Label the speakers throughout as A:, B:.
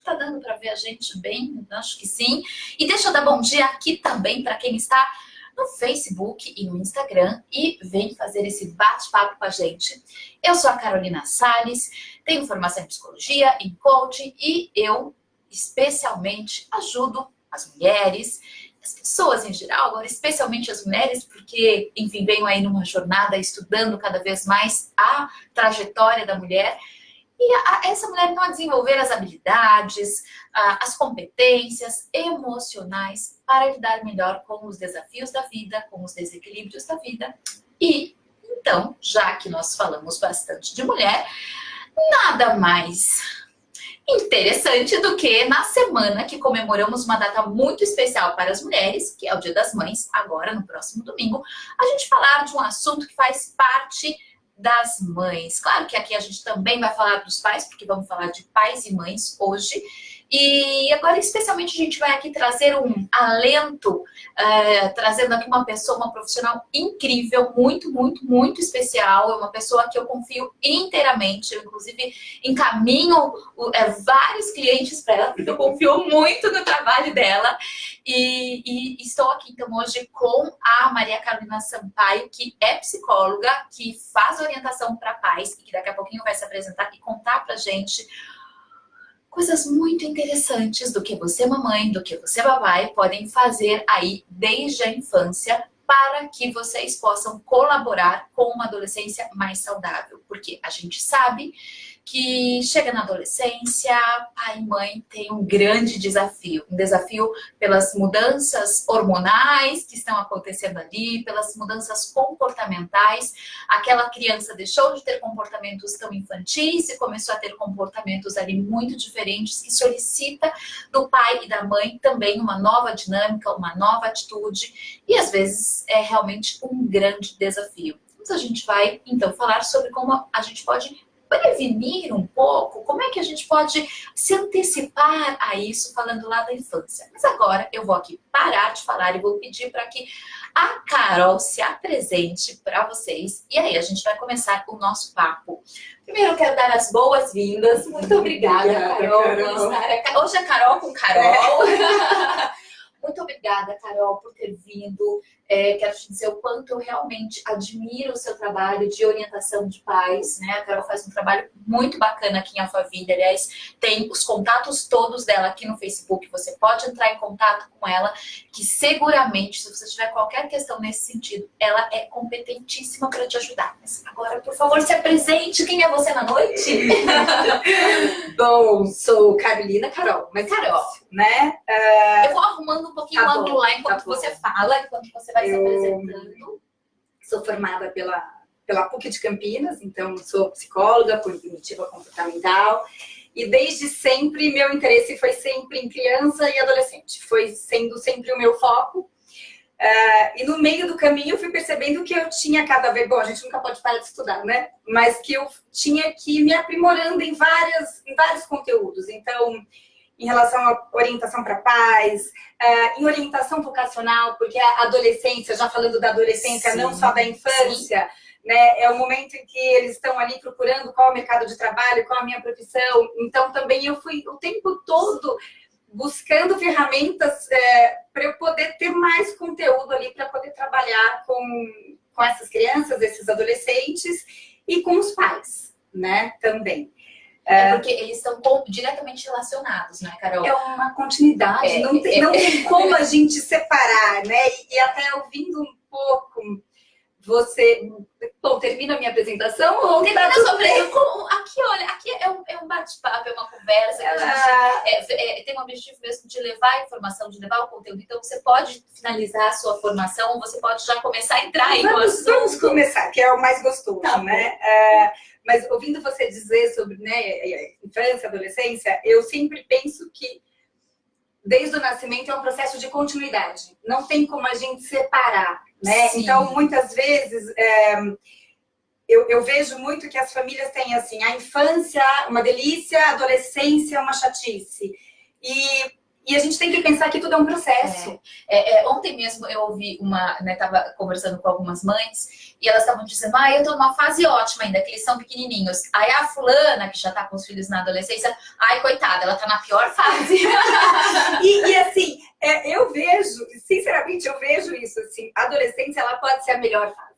A: tá dando para ver a gente bem? Eu acho que sim. E deixa eu dar bom dia aqui também para quem está no Facebook e no Instagram e vem fazer esse bate-papo com a gente. Eu sou a Carolina Salles, tenho formação em psicologia, em coaching e eu especialmente ajudo as mulheres, as pessoas em geral, agora especialmente as mulheres, porque, enfim, venho aí numa jornada estudando cada vez mais a trajetória da mulher e essa mulher não a desenvolver as habilidades, as competências emocionais para lidar melhor com os desafios da vida, com os desequilíbrios da vida. E, então, já que nós falamos bastante de mulher, nada mais interessante do que na semana que comemoramos uma data muito especial para as mulheres, que é o Dia das Mães, agora no próximo domingo, a gente falar de um assunto que faz parte das mães. Claro que aqui a gente também vai falar dos pais, porque vamos falar de pais e mães hoje. E agora, especialmente, a gente vai aqui trazer um alento, trazendo aqui uma pessoa, uma profissional incrível, muito, muito, muito especial. É uma pessoa que eu confio inteiramente. Eu, inclusive, encaminho vários clientes para ela, porque eu confio muito no trabalho dela. E estou aqui, então, hoje com a Maria Carolina Sampaio, que é psicóloga, que faz orientação para pais e que daqui a pouquinho vai se apresentar e contar para a gente coisas muito interessantes do que você, mamãe, do que você, papai, podem fazer aí desde a infância para que vocês possam colaborar com uma adolescência mais saudável. Porque a gente sabe que chega na adolescência, pai e mãe tem um grande desafio. Um desafio pelas mudanças hormonais que estão acontecendo ali, pelas mudanças comportamentais. Aquela criança deixou de ter comportamentos tão infantis e começou a ter comportamentos ali muito diferentes, que solicita do pai e da mãe também uma nova dinâmica, uma nova atitude. E às vezes é realmente um grande desafio. Mas a gente vai então falar sobre como a gente pode prevenir um pouco, como é que a gente pode se antecipar a isso, falando lá da infância. Mas agora eu vou aqui parar de falar e vou pedir para que a Carol se apresente para vocês. E aí a gente vai começar o nosso papo. Primeiro eu quero dar as boas-vindas. Muito obrigada, Carol, por estar aqui. Hoje é Carol com Carol. Muito obrigada, Carol, por ter vindo. Quero te dizer o quanto eu realmente admiro o seu trabalho de orientação de pais, né? A Carol faz um trabalho muito bacana aqui em Alphaville. Aliás, tem os contatos todos dela aqui no Facebook. Você pode entrar em contato com ela, que seguramente, se você tiver qualquer questão nesse sentido, ela é competentíssima para te ajudar. Mas agora, por favor, se apresente. Quem é você na noite?
B: Bom, sou Carolina Carol, mas
A: Carol,
B: né?
A: Eu vou arrumando um pouquinho o ângulo lá enquanto você fala, enquanto você vai se apresentando.
B: Sou formada pela PUC de Campinas, então sou psicóloga cognitiva comportamental. E desde sempre, meu interesse foi sempre em criança e adolescente. Foi sendo sempre o meu foco. E no meio do caminho eu fui percebendo que eu tinha cada vez... Bom, a gente nunca pode parar de estudar, né? Mas que eu tinha que ir me aprimorando em vários conteúdos. Então, em relação à orientação para pais, em orientação vocacional, porque a adolescência, já falando da adolescência, sim, não só da infância, né, é o momento em que eles estão ali procurando qual é o mercado de trabalho, qual é a minha profissão. Então, também eu fui o tempo todo buscando ferramentas para eu poder ter mais conteúdo ali, para poder trabalhar com essas crianças, esses adolescentes e com os pais, né, também.
A: Porque eles estão diretamente relacionados, né, Carol?
B: É uma continuidade, não tem como a gente separar, né? E até ouvindo um pouco você... Bom, termina a minha apresentação ou
A: termina a sua apresentação? Aqui, olha, aqui é um bate-papo, é uma conversa. Que a gente tem o objetivo mesmo de levar a informação, de levar o conteúdo. Então, você pode finalizar a sua formação ou você pode já começar a entrar aí no assunto.
B: Vamos começar, que é o mais gostoso, tá, né? Mas ouvindo você dizer sobre, né, infância, adolescência, eu sempre penso que desde o nascimento é um processo de continuidade. Não tem como a gente separar, né? Sim. Então, muitas vezes, eu vejo muito que as famílias têm assim, a infância, uma delícia, a adolescência, uma chatice. E E a gente tem que pensar que tudo é um processo.
A: Ontem mesmo eu ouvi tava conversando com algumas mães e elas estavam dizendo, eu tô numa fase ótima ainda, que eles são pequenininhos. Aí a fulana, que já tá com os filhos na adolescência, coitada, ela tá na pior fase.
B: E assim, eu vejo, sinceramente, eu vejo isso, assim, a adolescência, ela pode ser a melhor fase.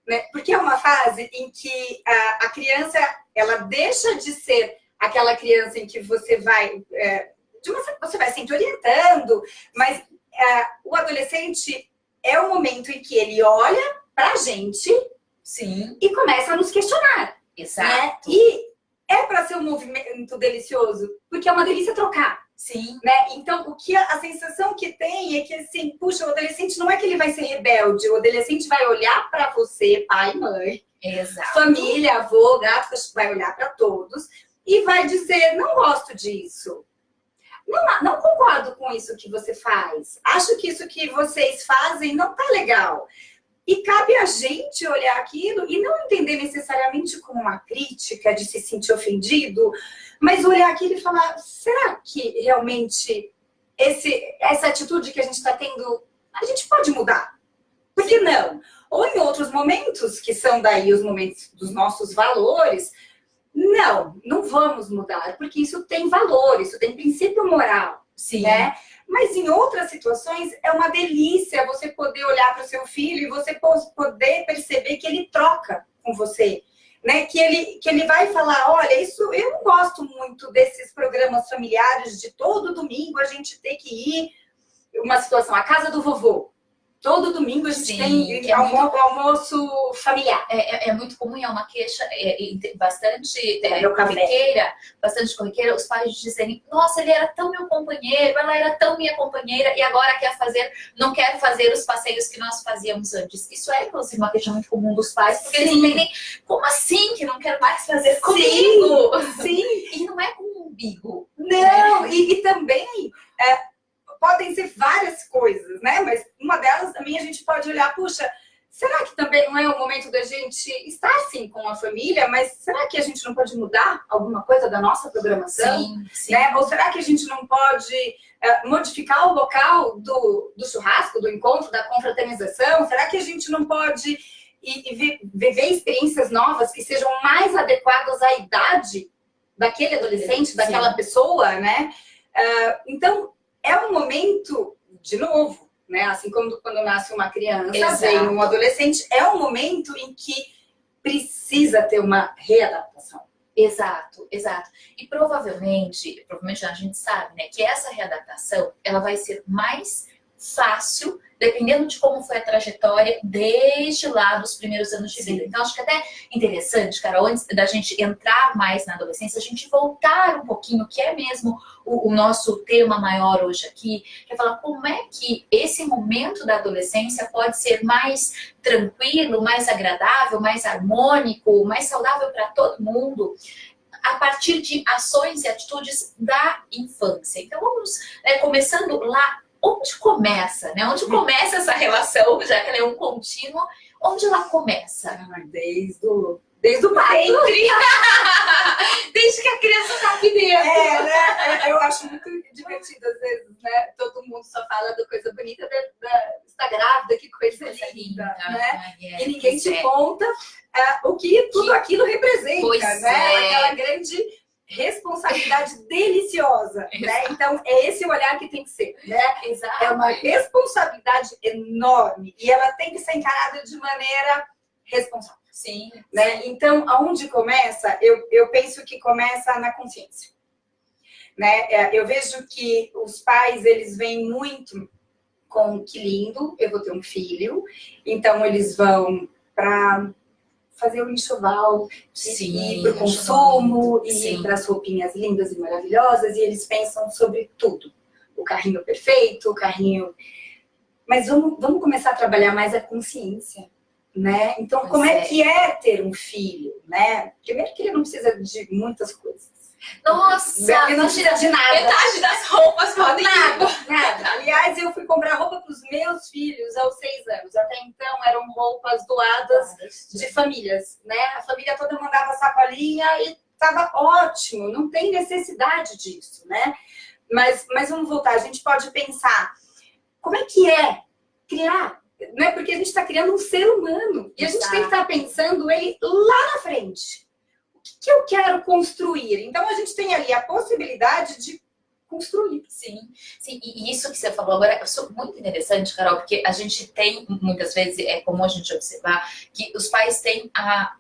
B: Né? Porque é uma fase em que a criança, ela deixa de ser aquela criança em que você vai... você vai sempre orientando, mas o adolescente é o momento em que ele olha pra gente,
A: sim,
B: e começa a nos questionar.
A: Exato.
B: Né? E é para ser um movimento delicioso, porque é uma delícia trocar.
A: Sim.
B: Né? Então, a sensação que tem é que, assim, puxa, o adolescente não é que ele vai ser rebelde, o adolescente vai olhar para você, pai, mãe,
A: Exato.
B: família, avô, gato, vai olhar para todos e vai dizer, não gosto disso. Não concordo com isso que você faz. Acho que isso que vocês fazem não tá legal. E cabe a gente olhar aquilo e não entender necessariamente como uma crítica de se sentir ofendido, mas olhar aquilo e falar, será que realmente essa atitude que a gente está tendo, a gente pode mudar? Por que não? Ou em outros momentos, que são daí os momentos dos nossos valores, não vamos mudar, porque isso tem valor, isso tem princípio moral.
A: Sim.
B: Né? Mas em outras situações é uma delícia você poder olhar para o seu filho e você poder perceber que ele troca com você. Né? Que ele vai falar, olha, isso eu não gosto muito desses programas familiares de todo domingo a gente ter que ir, uma situação, a casa do vovô. Todo domingo a gente tem almoço familiar.
A: É muito comum, é uma queixa bastante corriqueira, os pais dizerem, nossa, ele era tão meu companheiro, ela era tão minha companheira, e agora não quer fazer os passeios que nós fazíamos antes. Isso é, inclusive, uma queixa muito comum dos pais, porque eles entendem, como assim que não quero mais fazer comigo?
B: Sim.
A: E não é com o umbigo.
B: Não, e também... podem ser várias coisas, né? Mas uma delas também a gente pode olhar, puxa, será que também não é o momento da gente estar sim com a família, mas será que a gente não pode mudar alguma coisa da nossa programação?
A: Sim.
B: Né? Ou será que a gente não pode modificar o local do churrasco, do encontro, da confraternização? Será que a gente não pode viver experiências novas que sejam mais adequadas à idade daquele adolescente, daquela pessoa, né? Então, é um momento, de novo, né? Assim como quando nasce uma criança, vem um adolescente, é um momento em que precisa ter uma readaptação.
A: Exato. E provavelmente a gente sabe, né, que essa readaptação, ela vai ser mais fácil, dependendo de como foi a trajetória desde lá dos primeiros anos de vida. Então, acho que até interessante, Carol, antes da gente entrar mais na adolescência, a gente voltar um pouquinho, que é mesmo o nosso tema maior hoje aqui, que é falar como é que esse momento da adolescência pode ser mais tranquilo, mais agradável, mais harmônico, mais saudável para todo mundo, a partir de ações e atitudes da infância. Então, vamos começando lá. Onde começa, né? Onde começa essa relação, já que ela é um contínuo, onde ela começa?
B: Desde o parto.
A: Desde que a criança tá aqui dentro.
B: Né? Eu acho muito divertido, às vezes, né? Todo mundo só fala da coisa bonita está grávida, que coisa linda, né? E ninguém te conta o que tudo aquilo representa, né? Aquela grande responsabilidade deliciosa, né? Então, é esse o olhar que tem que ser, né?
A: Exato.
B: É uma responsabilidade enorme e ela tem que ser encarada de maneira responsável.
A: Sim.
B: Né? Então, aonde começa? Eu penso que começa na consciência. Né? Eu vejo que os pais, eles vêm muito com que lindo, eu vou ter um filho, então eles vão para fazer o enxoval, ir para o consumo, ir para as roupinhas lindas e maravilhosas, e eles pensam sobre tudo. O carrinho perfeito, o carrinho... Mas vamos começar a trabalhar mais a consciência, né? Então, como é que é ter um filho, né? Primeiro que ele não precisa de muitas coisas.
A: Nossa,
B: ele não precisa de nada.
A: Metade das roupas podem
B: nada. Aliás, eu fui comprar roupa para os meus filhos aos 6 anos. Até então eram roupas doadas de famílias, né? A família toda mandava sacolinha e estava ótimo. Não tem necessidade disso, né? Mas vamos voltar, a gente pode pensar, como é que é criar? Não é porque a gente está criando um ser humano. E a gente tem que estar pensando ele lá na frente. O que eu quero construir? Então, a gente tem ali a possibilidade de construir.
A: Sim, sim, e isso que você falou agora é muito interessante, Carol, porque a gente tem, muitas vezes, é comum a gente observar que os pais têm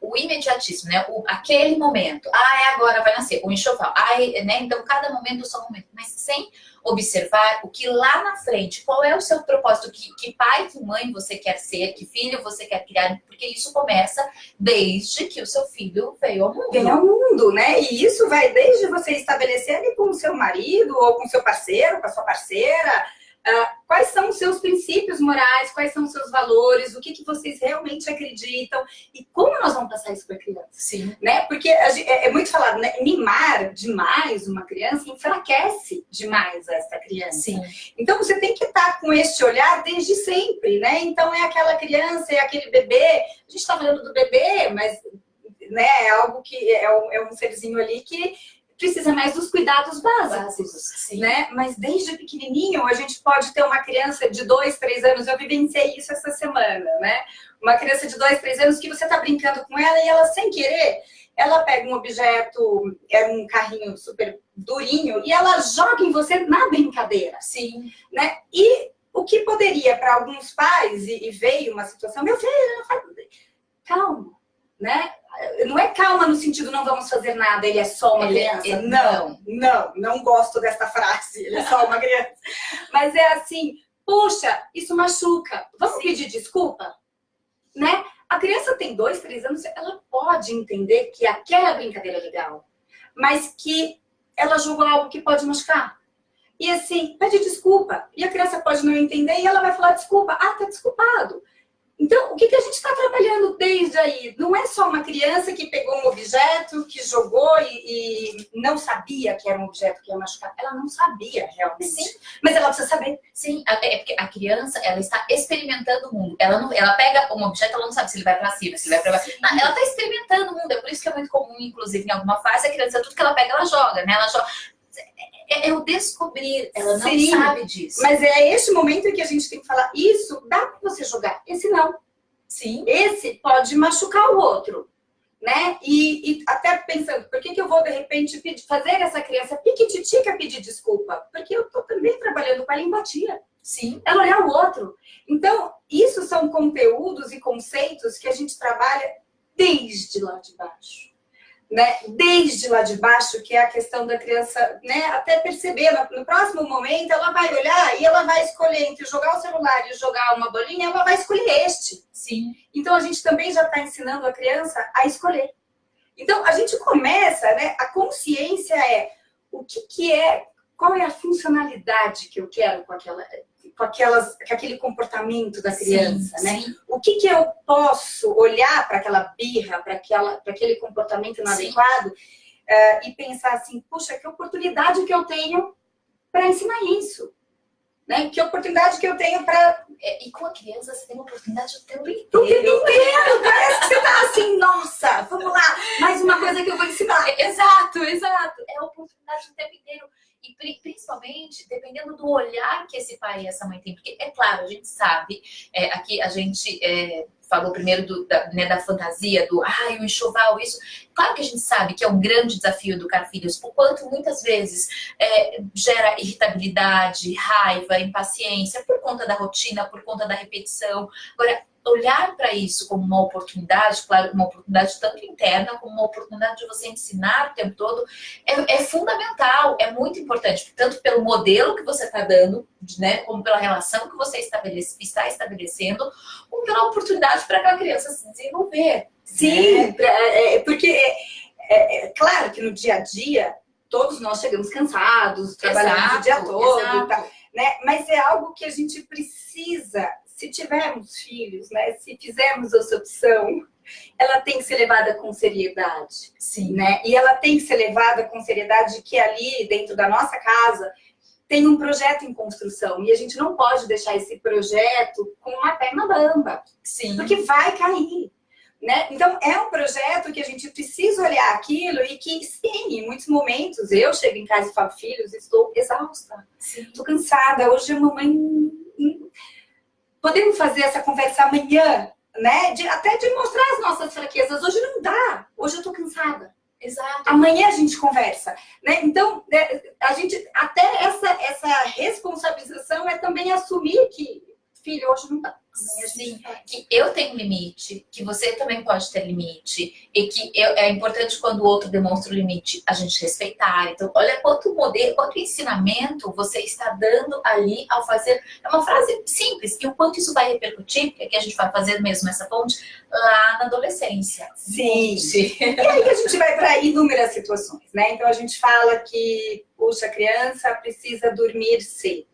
A: o imediatismo, né? Aquele momento, agora vai nascer, o enxoval, né? Então cada momento é só um momento, mas sem observar o que lá na frente, qual é o seu propósito, que pai, que mãe você quer ser, que filho você quer criar, porque isso começa desde que o seu filho veio ao mundo.
B: Veio ao mundo, né? E isso vai desde você estabelecer ali com o seu marido, ou com o seu parceiro, com a sua parceira, quais são os seus princípios morais, quais são os seus valores, o que vocês realmente acreditam e como nós vamos passar isso para a criança.
A: Sim.
B: Né? Porque é muito falado, né? Mimar demais uma criança enfraquece demais essa criança.
A: Sim.
B: Então você tem que estar com este olhar desde sempre, né? Então é aquela criança, é aquele bebê, a gente está falando do bebê, mas né, é algo que é um serzinho ali que precisa mais dos cuidados básicos, né? Mas desde pequenininho a gente pode ter uma criança de 2, 3 anos, eu vivenciei isso essa semana, né? Uma criança de 2, 3 anos que você tá brincando com ela e ela, sem querer, ela pega um objeto, é um carrinho super durinho, e ela joga em você na brincadeira.
A: Sim.
B: Né? E o que poderia para alguns pais, e veio uma situação, meu filho, calma, né? Não é calma no sentido não vamos fazer nada, ele é só uma criança. Não gosto dessa frase, ele é só uma criança. Mas é assim, puxa, isso machuca, vamos pedir desculpa? Né? A criança tem 2, 3 anos, ela pode entender que aquela brincadeira é legal, mas que ela jogou algo que pode machucar. E assim, pede desculpa. E a criança pode não entender e ela vai falar desculpa. Ah, tá desculpado. Então, o que a gente está trabalhando desde aí? Não é só uma criança que pegou um objeto, que jogou e não sabia que era um objeto que ia machucar. Ela não sabia realmente.
A: Sim.
B: Mas ela precisa saber.
A: Sim, é porque a criança, ela está experimentando o mundo. Ela pega um objeto, ela não sabe se ele vai para cima, se ele vai para baixo. Não, ela está experimentando o mundo. É por isso que é muito comum, inclusive, em alguma fase, a criança, tudo que ela pega, ela joga, né? Ela joga. É o descobrir, ela não sabe disso.
B: Mas é este momento em que a gente tem que falar, isso dá para você jogar, esse não.
A: Sim.
B: Esse pode machucar o outro, né? E até pensando, por que eu vou de repente fazer essa criança piquititica pedir desculpa? Porque eu tô também trabalhando com a empatia.
A: Sim.
B: Ela olhar o outro. Então, isso são conteúdos e conceitos que a gente trabalha desde lá de baixo. Né? Desde lá de baixo, que é a questão da criança, né? Até perceber, no próximo momento, ela vai olhar e ela vai escolher entre jogar o celular e jogar uma bolinha, ela vai escolher este.
A: Sim.
B: Então, a gente também já está ensinando a criança a escolher. Então, a gente começa, né? A consciência é o que é, qual é a funcionalidade que eu quero com aquele comportamento da criança,
A: sim,
B: né?
A: Sim.
B: O que eu posso olhar para aquela birra, para aquele comportamento inadequado e pensar assim, puxa, que oportunidade que eu tenho para ensinar isso, né? Que oportunidade que eu tenho para...
A: E com a criança você tem uma oportunidade o tempo inteiro.
B: O tempo inteiro, parece que você tá assim, nossa, vamos lá, mais uma coisa que eu vou ensinar.
A: Exato. É a oportunidade o tempo inteiro. E principalmente, dependendo do olhar que esse pai e essa mãe têm. Porque, é claro, a gente sabe, aqui a gente falou primeiro da fantasia, o enxoval, isso. Claro que a gente sabe que é um grande desafio educar filhos, por quanto muitas vezes gera irritabilidade, raiva, impaciência, por conta da rotina, por conta da repetição. Agora, olhar para isso como uma oportunidade, claro, uma oportunidade tanto interna como uma oportunidade de você ensinar o tempo todo, é fundamental, é muito importante, tanto pelo modelo que você está dando, né, como pela relação que você está estabelecendo, como pela oportunidade para aquela criança se desenvolver.
B: Sim, né? Porque é claro que no dia a dia todos nós chegamos cansados, trabalhamos o dia todo, tá, né? Mas é algo que a gente precisa. Se tivermos filhos, né, se fizermos essa opção, ela tem que ser levada com seriedade.
A: Sim.
B: Né? E ela tem que ser levada com seriedade que ali, dentro da nossa casa, tem um projeto em construção. E a gente não pode deixar esse projeto com uma perna bamba.
A: Sim.
B: Porque vai cair. Né? Então, é um projeto que a gente precisa olhar aquilo e que, sim, em muitos momentos, eu chego em casa e falo, filhos, estou exausta, estou cansada, hoje a mamãe... Podemos fazer essa conversa amanhã, né? Até de mostrar as nossas fraquezas. Hoje não dá, hoje eu estou cansada.
A: Exato.
B: Amanhã a gente conversa, né? Então, a gente, até essa responsabilização é também assumir que, filho, hoje não dá.
A: Sim, que eu tenho limite, que você também pode ter limite, e que é importante quando o outro demonstra o limite, a gente respeitar. Então, olha quanto modelo, quanto ensinamento você está dando ali ao fazer. É uma frase simples, e o quanto isso vai repercutir, porque aqui a gente vai fazer mesmo essa ponte lá na adolescência.
B: Sim. E aí a gente vai para inúmeras situações, né? Então, a gente fala que, puxa, a criança precisa dormir cedo.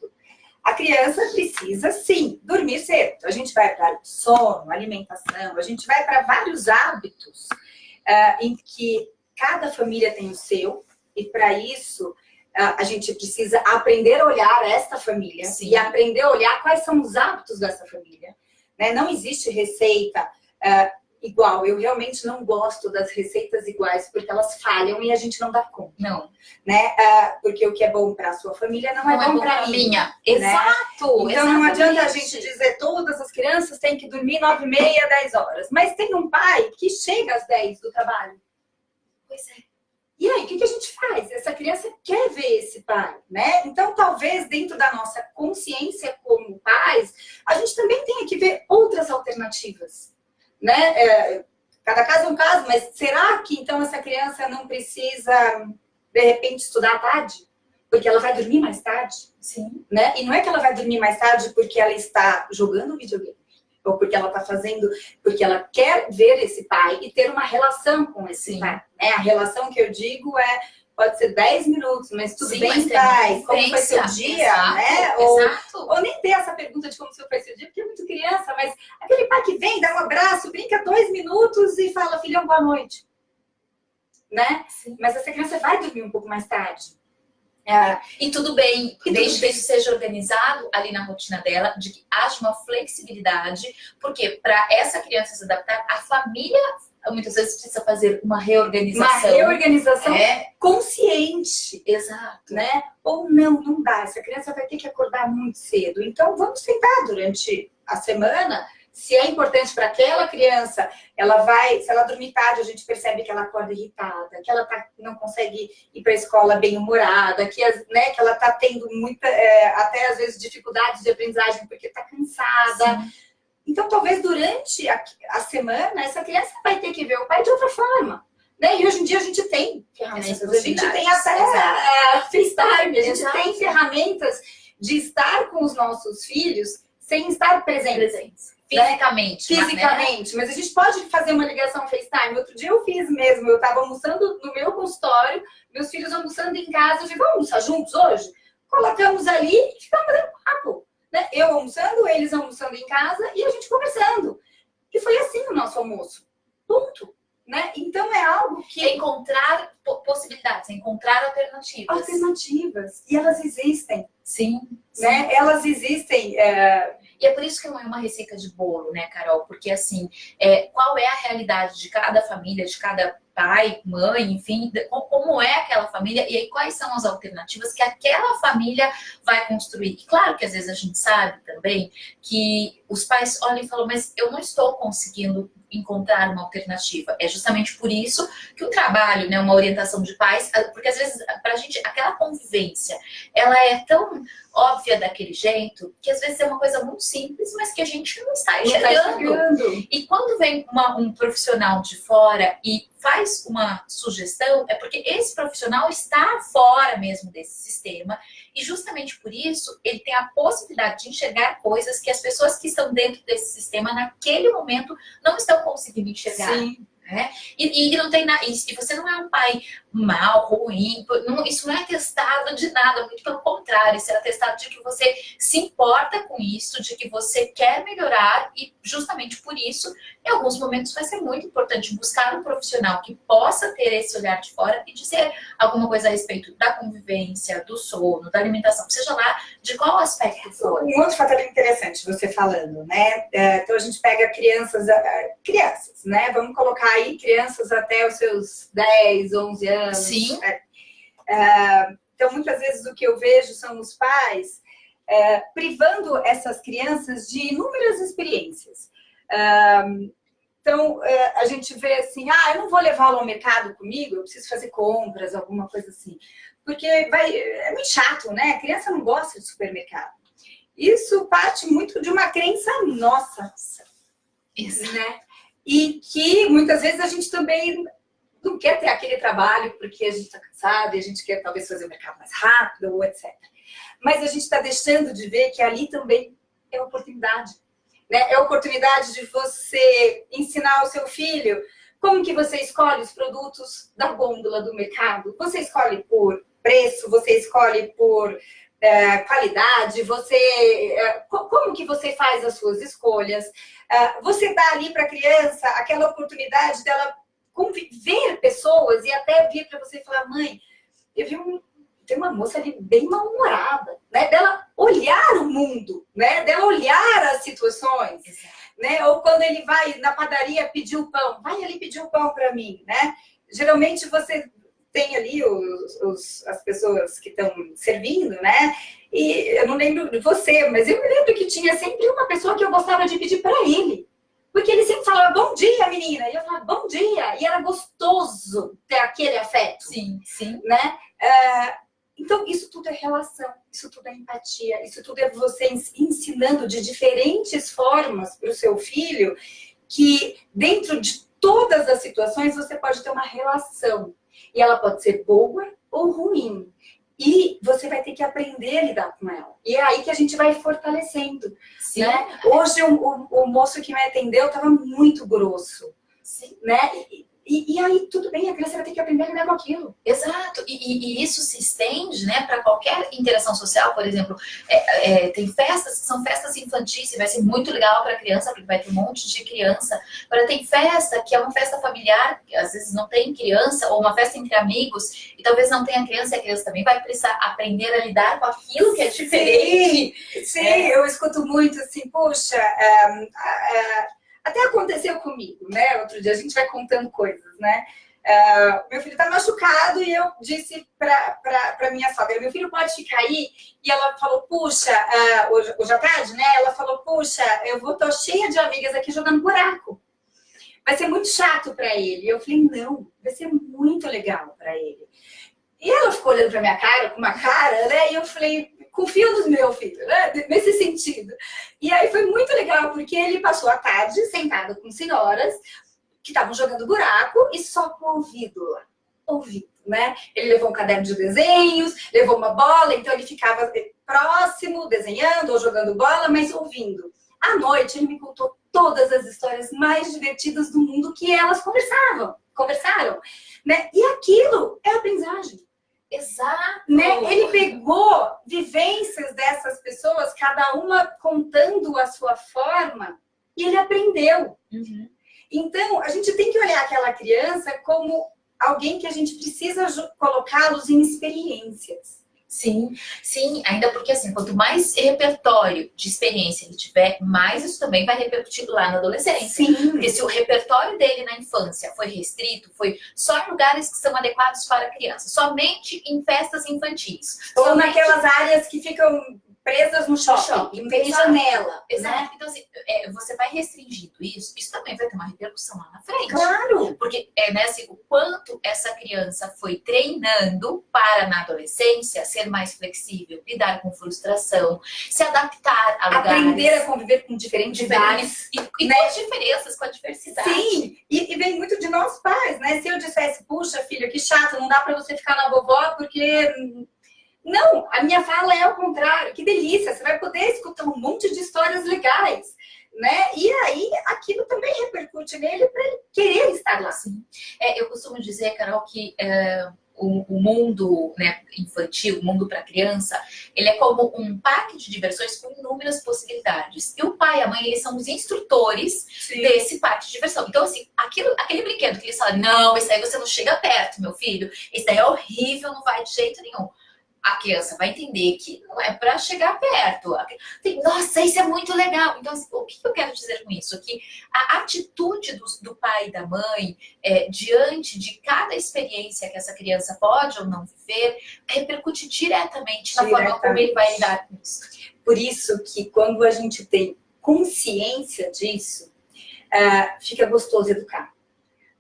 B: A criança precisa, sim, dormir cedo. Então, a gente vai para sono, alimentação, a gente vai para vários hábitos em que cada família tem o seu, e para isso a gente precisa aprender a olhar esta família, sim, e aprender a olhar quais são os hábitos dessa família. Né? Não existe receita igual. Eu realmente não gosto das receitas iguais, porque elas falham e a gente não dá conta.
A: Não.
B: Né? Porque o que é bom para a sua família não é bom para a minha. Né?
A: Exato.
B: Então
A: exatamente.
B: Não adianta a gente dizer todas as crianças têm que dormir 9h30, 10 horas. Mas tem um pai que chega às 10 do trabalho.
A: Pois é.
B: E aí, o que a gente faz? Essa criança quer ver esse pai, né? Então, talvez dentro da nossa consciência como pais, a gente também tenha que ver outras alternativas. Né? Cada caso é um caso, mas será que então essa criança não precisa, de repente, estudar à tarde? Porque ela vai dormir mais tarde?
A: Sim.
B: Né? E não é que ela vai dormir mais tarde porque ela está jogando videogame, ou porque ela está fazendo, porque ela quer ver esse pai e ter uma relação com esse pai. Né? A relação que eu digo pode ser 10 minutos, mas tudo
A: sim,
B: bem,
A: mas
B: pai? Como foi seu dia?
A: Exato,
B: né?
A: Ou
B: nem ter essa pergunta de como foi seu dia, porque é muito criança, mas aquele pai que vem, dá um abraço, brinca 2 minutos e fala, filhão, boa noite. Né?
A: Sim.
B: Mas essa criança vai dormir um pouco mais tarde.
A: E tudo bem, desde que isso seja organizado ali na rotina dela, de que haja uma flexibilidade, porque para essa criança se adaptar, a família muitas vezes precisa fazer uma reorganização.
B: Uma reorganização consciente.
A: Exato.
B: Né? Ou não dá, essa criança vai ter que acordar muito cedo. Então vamos tentar durante a semana. Se é importante para aquela criança, se ela dormir tarde, a gente percebe que ela acorda irritada, que ela não consegue ir para a escola bem-humorada, que ela está tendo muita, até às vezes, dificuldades de aprendizagem porque está cansada. Sim. Então, talvez durante a semana, essa criança vai ter que ver o pai de outra forma. Né? E hoje em dia a gente tem ferramentas, a gente tem até FaceTime, a gente tem ferramentas de estar com os nossos filhos sem estar presentes.
A: Fisicamente.
B: Fisicamente, mas a gente pode fazer uma ligação FaceTime. Outro dia eu fiz mesmo, eu estava almoçando no meu consultório, meus filhos almoçando em casa, eu falei, vamos almoçar juntos hoje? Colocamos ali e ficamos batendo papo. Né? Eu almoçando, eles almoçando em casa e a gente conversando. E foi assim o nosso almoço. Ponto. Né? Então é algo que...
A: encontrar possibilidades, encontrar alternativas.
B: Alternativas. E elas existem.
A: Sim.
B: Né? Elas existem...
A: E é por isso que não é uma receita de bolo, né, Carol? Porque, assim, qual é a realidade de cada família, de cada pai, mãe, enfim, como é aquela família e aí quais são as alternativas que aquela família vai construir. E claro que às vezes a gente sabe também que os pais olham e falam, mas eu não estou conseguindo encontrar uma alternativa. É justamente por isso que o trabalho, né, uma orientação de pais, porque às vezes pra gente aquela convivência, ela é tão óbvia daquele jeito, que às vezes é uma coisa muito simples, mas que a gente não está enxergando. E quando vem um profissional de fora e faz uma sugestão, é porque esse profissional está fora mesmo desse sistema e justamente por isso ele tem a possibilidade de enxergar coisas que as pessoas que estão dentro desse sistema naquele momento não estão conseguindo enxergar.
B: Sim.
A: Né? E não tem nada. E você não é um pai mal, ruim. Isso não é testado de nada, muito pelo contrário, isso é atestado de que você se importa com isso, de que você quer melhorar e justamente por isso, em alguns momentos vai ser muito importante buscar um profissional que possa ter esse olhar de fora e dizer alguma coisa a respeito da convivência, do sono, da alimentação, seja lá de qual aspecto for.
B: Um outro fator interessante você falando, né? Então a gente pega crianças, né? Vamos colocar aí crianças até os seus 10, 11 anos.
A: Sim.
B: Então, muitas vezes o que eu vejo são os pais privando essas crianças de inúmeras experiências. Então, a gente vê assim, eu não vou levá-lo ao mercado comigo, eu preciso fazer compras, alguma coisa assim. Porque é muito chato, né? A criança não gosta de supermercado. Isso parte muito de uma crença nossa.
A: Isso.
B: Né? E que muitas vezes a gente também não quer ter aquele trabalho porque a gente está cansado e a gente quer talvez fazer o mercado mais rápido, ou etc. Mas a gente está deixando de ver que ali também é oportunidade. Né? É oportunidade de você ensinar ao seu filho como que você escolhe os produtos da gôndola do mercado. Você escolhe por preço, você escolhe por qualidade, como que você faz as suas escolhas. Você dá ali para a criança aquela oportunidade dela conviver pessoas e até vir para você e falar, mãe, eu vi tem uma moça ali bem mal-humorada, né? Dela olhar o mundo, né? Dela olhar as situações, né? Ou quando ele vai na padaria pedir o pão, vai ali pedir o pão para mim, né? Geralmente você tem ali as pessoas que estão servindo, né? E eu não lembro de você, mas eu me lembro que tinha sempre uma pessoa que eu gostava de pedir para ele. Porque ele sempre falava, bom dia, menina. E eu falava, bom dia. E era gostoso ter aquele afeto.
A: Sim, sim.
B: Né? Então, isso tudo é relação, isso tudo é empatia, isso tudo é você ensinando de diferentes formas para o seu filho que dentro de todas as situações você pode ter uma relação. E ela pode ser boa ou ruim. E você vai ter que aprender a lidar com ela. E é aí que a gente vai fortalecendo.
A: Sim.
B: Né? Hoje, o moço que me atendeu estava muito grosso.
A: Sim.
B: Né? E aí, tudo bem, a criança vai ter que aprender a lidar com aquilo.
A: Exato. E isso se estende, né, para qualquer interação social, por exemplo. Tem festas que são festas infantis, e vai ser muito legal para a criança, porque vai ter um monte de criança. Agora, tem festa que é uma festa familiar, que às vezes não tem criança, ou uma festa entre amigos, e talvez não tenha criança, e a criança também vai precisar aprender a lidar com aquilo que é diferente.
B: Sim, eu escuto muito assim, poxa... Até aconteceu comigo, né? Outro dia a gente vai contando coisas, né? Meu filho tá machucado e eu disse pra minha sogra, meu filho pode ficar aí? E ela falou, puxa, hoje à tarde, né? Ela falou, puxa, tô cheia de amigas aqui jogando buraco. Vai ser muito chato pra ele. E eu falei, não, vai ser muito legal pra ele. E ela ficou olhando pra minha cara, com uma cara, né? E eu falei, confio no meu filho, né? Nesse sentido. E aí foi muito legal, porque ele passou a tarde sentado com senhoras que estavam jogando buraco e só com o ouvido lá. Ouvido, né? Ele levou um caderno de desenhos, levou uma bola, então ele ficava próximo, desenhando ou jogando bola, mas ouvindo. À noite, ele me contou todas as histórias mais divertidas do mundo que elas conversaram, né? E aquilo é aprendizagem.
A: Exato.
B: Né? Ele pegou vivências dessas pessoas, cada uma contando a sua forma, e ele aprendeu.
A: Uhum.
B: Então, a gente tem que olhar aquela criança como alguém que a gente precisa colocá-los em experiências.
A: Sim, sim, ainda porque assim, quanto mais repertório de experiência ele tiver, mais isso também vai repercutir lá na adolescência.
B: Sim.
A: Porque se o repertório dele na infância foi restrito, foi só em lugares que são adequados para a criança, somente em festas infantis.
B: Ou naquelas áreas que ficam presas no shopping, não tem janela.
A: Exato.
B: Né?
A: Então, assim, você vai restringindo isso também vai ter uma repercussão lá na frente.
B: Claro!
A: Porque né, assim, o quanto essa criança foi treinando para, na adolescência, ser mais flexível, lidar com frustração, se adaptar a lugares.
B: Aprender a conviver com diferentes idades.
A: E né? Com as diferenças, com a diversidade.
B: Sim, e vem muito de nós pais, né? Se eu dissesse, puxa, filha, que chato, não dá para você ficar na vovó porque... Não, a minha fala é ao contrário. Que delícia, você vai poder escutar um monte de histórias legais, né? E aí aquilo também repercute nele para ele querer estar lá.
A: Sim. Eu costumo dizer, Carol, que o mundo, né, infantil, o mundo para criança, ele é como um parque de diversões com inúmeras possibilidades. E o pai e a mãe, eles são os instrutores desse parque de diversão. Então, assim, aquele brinquedo que eles falam, não, esse aí você não chega perto, meu filho, esse daí é horrível, não vai de jeito nenhum. A criança vai entender que não é para chegar perto. Nossa, isso é muito legal. Então, o que eu quero dizer com isso? Que a atitude do pai e da mãe diante de cada experiência que essa criança pode ou não viver repercute diretamente na forma como ele vai lidar com isso.
B: Por isso que quando a gente tem consciência disso, fica gostoso educar.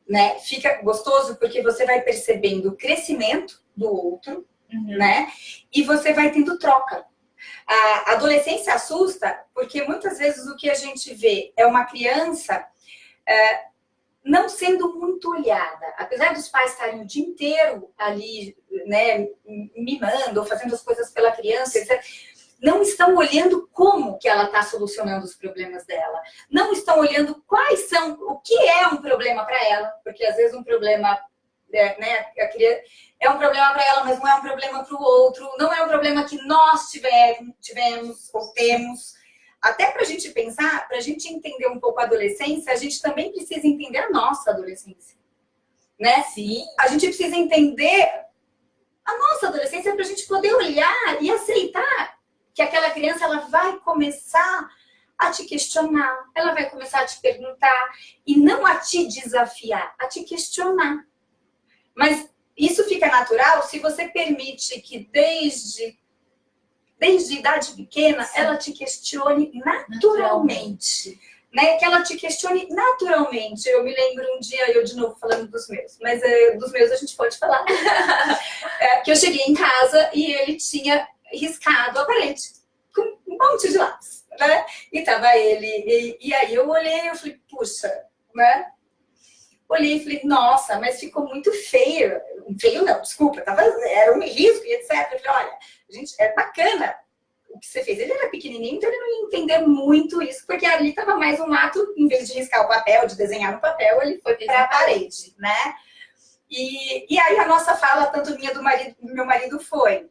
B: Né? Fica gostoso porque você vai percebendo o crescimento do outro, né? E você vai tendo troca. A adolescência assusta porque muitas vezes o que a gente vê é uma criança não sendo muito olhada. Apesar dos pais estarem o dia inteiro ali, né, mimando ou fazendo as coisas pela criança, etc., não estão olhando como que ela está solucionando os problemas dela. Não estão olhando quais são, o que é um problema para ela. Porque às vezes um problema, né, é um problema para ela, mas não é um problema para o outro. Não é um problema que nós tivemos ou temos. Até para a gente pensar, para a gente entender um pouco a adolescência, a gente também precisa entender a nossa adolescência. Né?
A: Sim.
B: A gente precisa entender a nossa adolescência para a gente poder olhar e aceitar que aquela criança ela vai começar a te questionar, ela vai começar a te perguntar, e não a te desafiar, a te questionar. Mas isso fica natural se você permite que desde idade pequena, sim, ela te questione naturalmente. Né? Que ela te questione naturalmente. Eu me lembro um dia, eu de novo falando dos meus, mas dos meus a gente pode falar. Que eu cheguei em casa e ele tinha riscado a parede com um monte de lápis, né? E tava ele, e aí eu olhei, eu falei, puxa, né? Olhei e falei, nossa, mas ficou muito feio. Feio não, desculpa, era um risco e etc. Eu falei, olha, gente, é bacana o que você fez. Ele era pequenininho, então ele não ia entender muito isso, porque ali tava mais um ato, em vez de riscar o papel, de desenhar no papel, ele foi para a parede, né? E aí a nossa fala, tanto minha do meu marido, foi: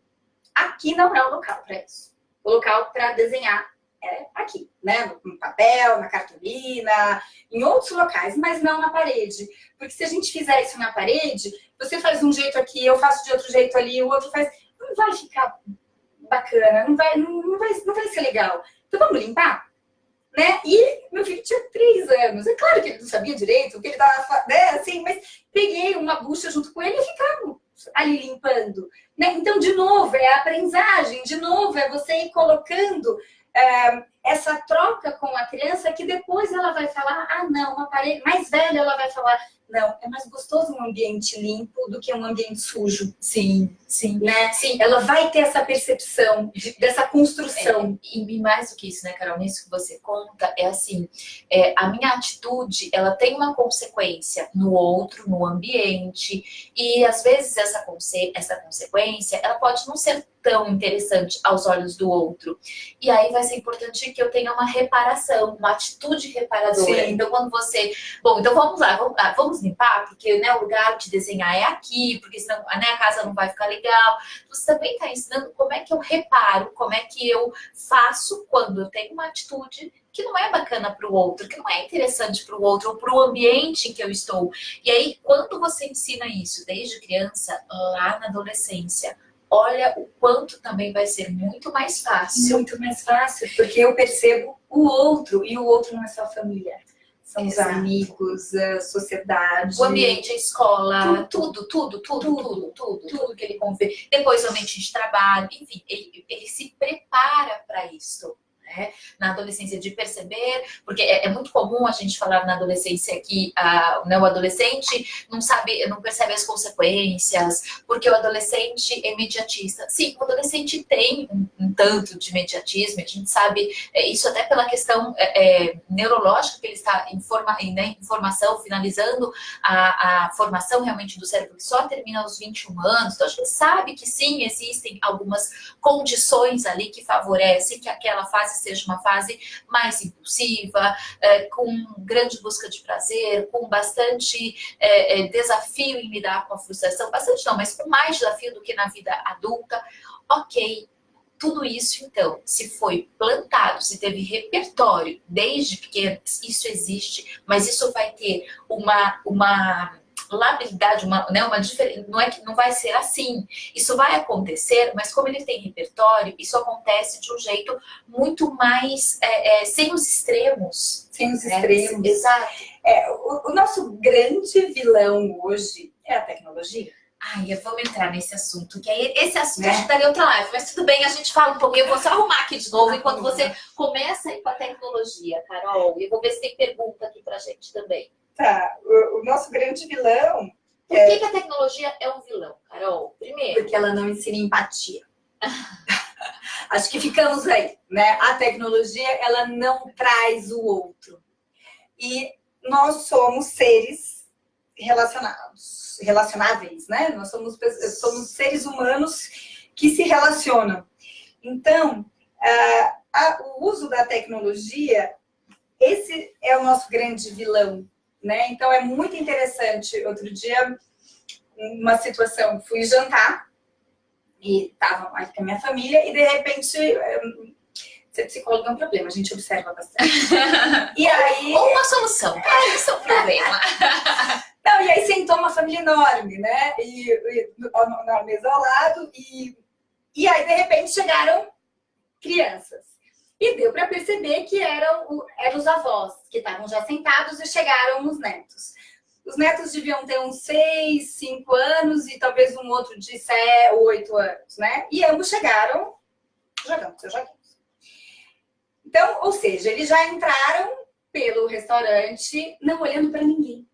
B: aqui não é o local para isso. O local para desenhar é aqui, né? No papel, na cartolina, em outros locais, mas não na parede. Porque se a gente fizer isso na parede, você faz de um jeito aqui, eu faço de outro jeito ali, o outro faz... Não vai ficar bacana, não vai ser legal. Então vamos limpar? Né? E meu filho tinha 3 anos. É claro que ele não sabia direito o que ele estava, né? Assim, mas peguei uma bucha junto com ele e ficamos ali limpando. Né? Então, de novo, é a aprendizagem, de novo, é você ir colocando essa troca com a criança, que depois ela vai falar, ah, não, uma parede mais velha, ela vai falar, não, é mais gostoso um ambiente limpo do que um ambiente sujo.
A: Sim, sim.
B: Né?
A: Sim.
B: Ela vai ter essa percepção, dessa construção.
A: E mais do que isso, né, Carol, nisso que você conta, é assim, a minha atitude, ela tem uma consequência no outro, no ambiente, e às vezes essa consequência, ela pode não ser tão interessante aos olhos do outro. E aí vai ser importante que eu tenha uma reparação, uma atitude reparadora. Sim. Então, quando você... Bom, então vamos lá, vamos limpar, porque, né, o lugar de desenhar é aqui, porque senão, né, a casa não vai ficar legal. Você também está ensinando como é que eu reparo, como é que eu faço quando eu tenho uma atitude que não é bacana para o outro, que não é interessante para o outro, ou para o ambiente em que eu estou. E aí, quando você ensina isso desde criança, lá na adolescência, olha o quanto também vai ser muito mais fácil.
B: Muito mais fácil, porque eu percebo o outro, e o outro não é só a família. São os amigos, a sociedade.
A: O ambiente, a escola, tudo que ele convive. Depois o ambiente de trabalho, enfim, ele se prepara para isso. Né? Na adolescência, de perceber, porque é muito comum a gente falar na adolescência que né, o adolescente não percebe as consequências, porque o adolescente é imediatista. Sim, o adolescente tem um tanto de imediatismo, a gente sabe isso até pela questão neurológica, que ele está em formação, finalizando a formação realmente do cérebro, que só termina aos 21 anos. Então a gente sabe que sim, existem algumas condições ali que favorecem que aquela fase fase seja uma fase mais impulsiva, com grande busca de prazer, com bastante desafio em lidar com a frustração, bastante não, mas com mais desafio do que na vida adulta. Ok, tudo isso, então, se foi plantado, se teve repertório desde pequenos, isso existe, mas isso vai ter uma labilidade, uma diferença, não é que não vai ser assim. Isso vai acontecer, mas como ele tem repertório, isso acontece de um jeito muito mais sem os extremos.
B: Sem os extremos.
A: Exato.
B: O nosso grande vilão hoje é a tecnologia.
A: Ai, vamos entrar nesse assunto, que aí esse assunto a gente daria outra live, mas tudo bem, a gente fala um pouquinho, eu vou só arrumar aqui de novo, enquanto você começa aí com a tecnologia, Carol, e eu vou ver se tem pergunta aqui pra gente também.
B: Tá, o nosso grande vilão...
A: Por que a tecnologia é um vilão, Carol? Primeiro...
B: Porque ela não ensina empatia. Acho que ficamos aí, né? A tecnologia, ela não traz o outro. E nós somos seres relacionáveis, né? Nós somos seres humanos que se relacionam. Então, o uso da tecnologia, esse é o nosso grande vilão, né? Então, é muito interessante. Outro dia, uma situação, fui jantar e estava aqui com a minha família e, de repente, ser psicólogo é um problema, a gente observa bastante. E aí...
A: Ou uma solução, isso é um problema.
B: Não, e aí sentou uma família enorme, né? E na mesa ao lado, e aí, de repente, chegaram crianças. E deu para perceber que eram os avós, que estavam já sentados, e chegaram os netos. Os netos deviam ter uns 6, 5 anos, e talvez um outro de 7, 8 anos, né? E ambos chegaram jogando seus joguinhos. Então, ou seja, eles já entraram pelo restaurante não olhando para ninguém.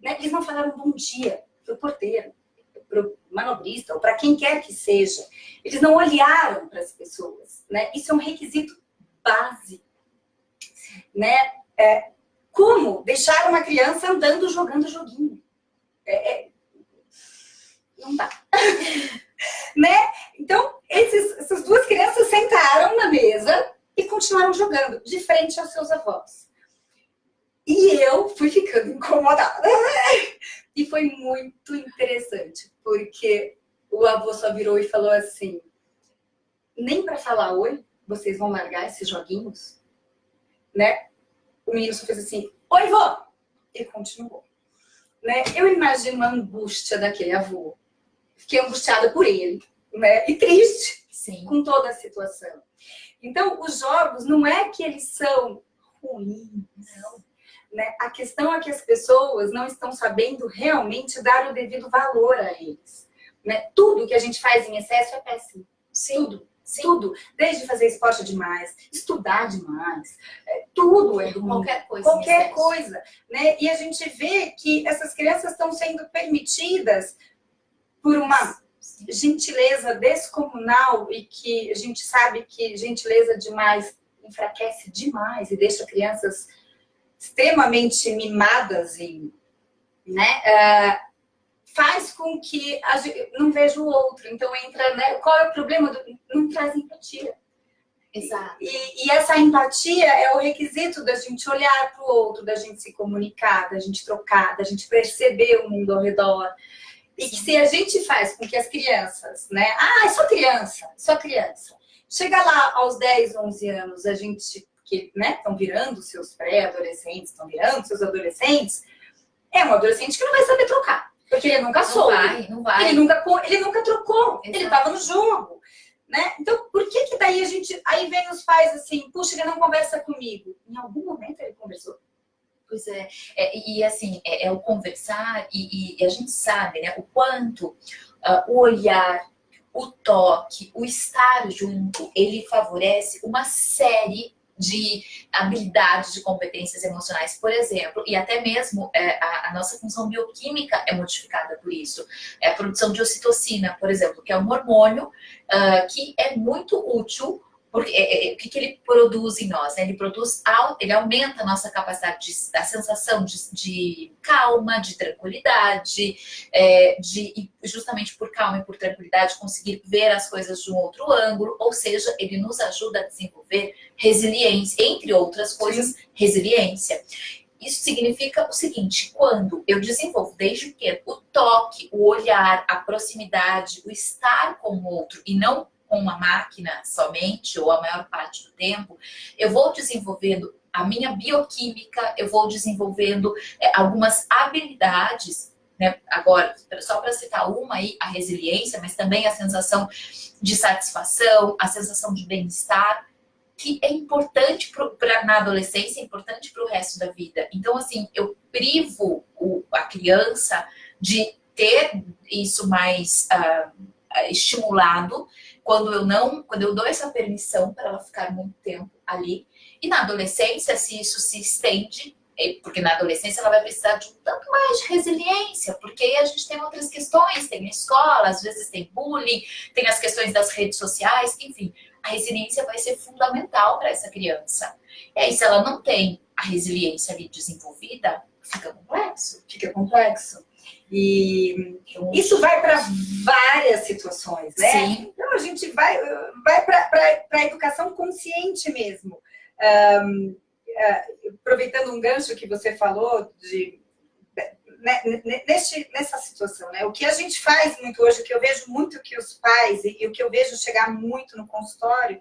B: Né? Eles não falaram bom dia para o porteiro, para o manobrista, ou para quem quer que seja. Eles não olharam para as pessoas. Né? Isso é um requisito básico. Né? Como deixar uma criança andando, jogando joguinho? Não dá. Né? Então, essas duas crianças sentaram na mesa e continuaram jogando de frente aos seus avós. E eu fui ficando incomodada. E foi muito interessante, porque o avô só virou e falou assim: nem para falar oi, vocês vão largar esses joguinhos? Né? O menino só fez assim: oi, vô! E continuou. Né? Eu imagino a angústia daquele avô. Fiquei angustiada por ele, né? E triste.
A: Sim.
B: Com toda a situação. Então, os jogos não é que eles são ruins, não. Né? A questão é que as pessoas não estão sabendo realmente dar o devido valor a eles. Né? Tudo que a gente faz em excesso é péssimo.
A: Sim.
B: Tudo.
A: Sim.
B: Tudo. Desde fazer esporte demais, estudar demais, tudo é ruim.
A: Qualquer coisa.
B: Qualquer coisa. Né? E a gente vê que essas crianças estão sendo permitidas por uma gentileza descomunal, e que a gente sabe que gentileza demais enfraquece demais e deixa crianças extremamente mimadas e, né, faz com que não veja o outro. Então entra, né, qual é o problema? Não traz empatia.
A: Exato.
B: E essa empatia é o requisito da gente olhar para o outro, da gente se comunicar, da gente trocar, da gente perceber o mundo ao redor. E que se a gente faz com que as crianças, né? É só criança. Chega lá aos 10, 11 anos, a gente que, né, estão virando seus pré-adolescentes, estão virando seus adolescentes, é um adolescente que não vai saber trocar. Porque ele nunca soube.
A: Não vai.
B: Ele nunca trocou.
A: Exato.
B: Ele estava no jogo. Né? Então, por que daí aí vem os pais assim, puxa, ele não conversa comigo? Em algum momento ele conversou.
A: Pois é. E assim, é o conversar, e a gente sabe, né, o quanto o olhar, o toque, o estar junto, ele favorece uma série de habilidades, de competências emocionais, por exemplo, e até mesmo a nossa função bioquímica é modificada por isso. É a produção de ocitocina, por exemplo, que é um hormônio que é muito útil Porque o que ele produz em nós, né? Ele aumenta a nossa capacidade, a sensação de calma, de tranquilidade, e justamente por calma e por tranquilidade conseguir ver as coisas de um outro ângulo, ou seja, ele nos ajuda a desenvolver resiliência, entre outras coisas, resiliência. Isso significa o seguinte: quando eu desenvolvo desde pequeno o toque, o olhar, a proximidade, o estar com o outro e não com uma máquina somente, ou a maior parte do tempo, eu vou desenvolvendo a minha bioquímica, eu vou desenvolvendo algumas habilidades, né? Agora, só para citar uma aí, a resiliência, mas também a sensação de satisfação, a sensação de bem-estar, que é importante na adolescência, é importante para o resto da vida. Então, assim, eu privo a criança de ter isso mais estimulado quando eu dou essa permissão para ela ficar muito tempo ali. E na adolescência, se isso se estende, porque na adolescência ela vai precisar de um tanto mais de resiliência, porque a gente tem outras questões, tem a escola, às vezes tem bullying, tem as questões das redes sociais, enfim, a resiliência vai ser fundamental para essa criança. E aí, se ela não tem a resiliência ali desenvolvida, fica complexo.
B: Fica complexo. E isso vai para várias situações, né?
A: Sim.
B: Então a gente vai para a educação consciente mesmo. Aproveitando um gancho que você falou nessa situação, né? O que a gente faz muito hoje, o que eu vejo muito que os pais, e o que eu vejo chegar muito no consultório,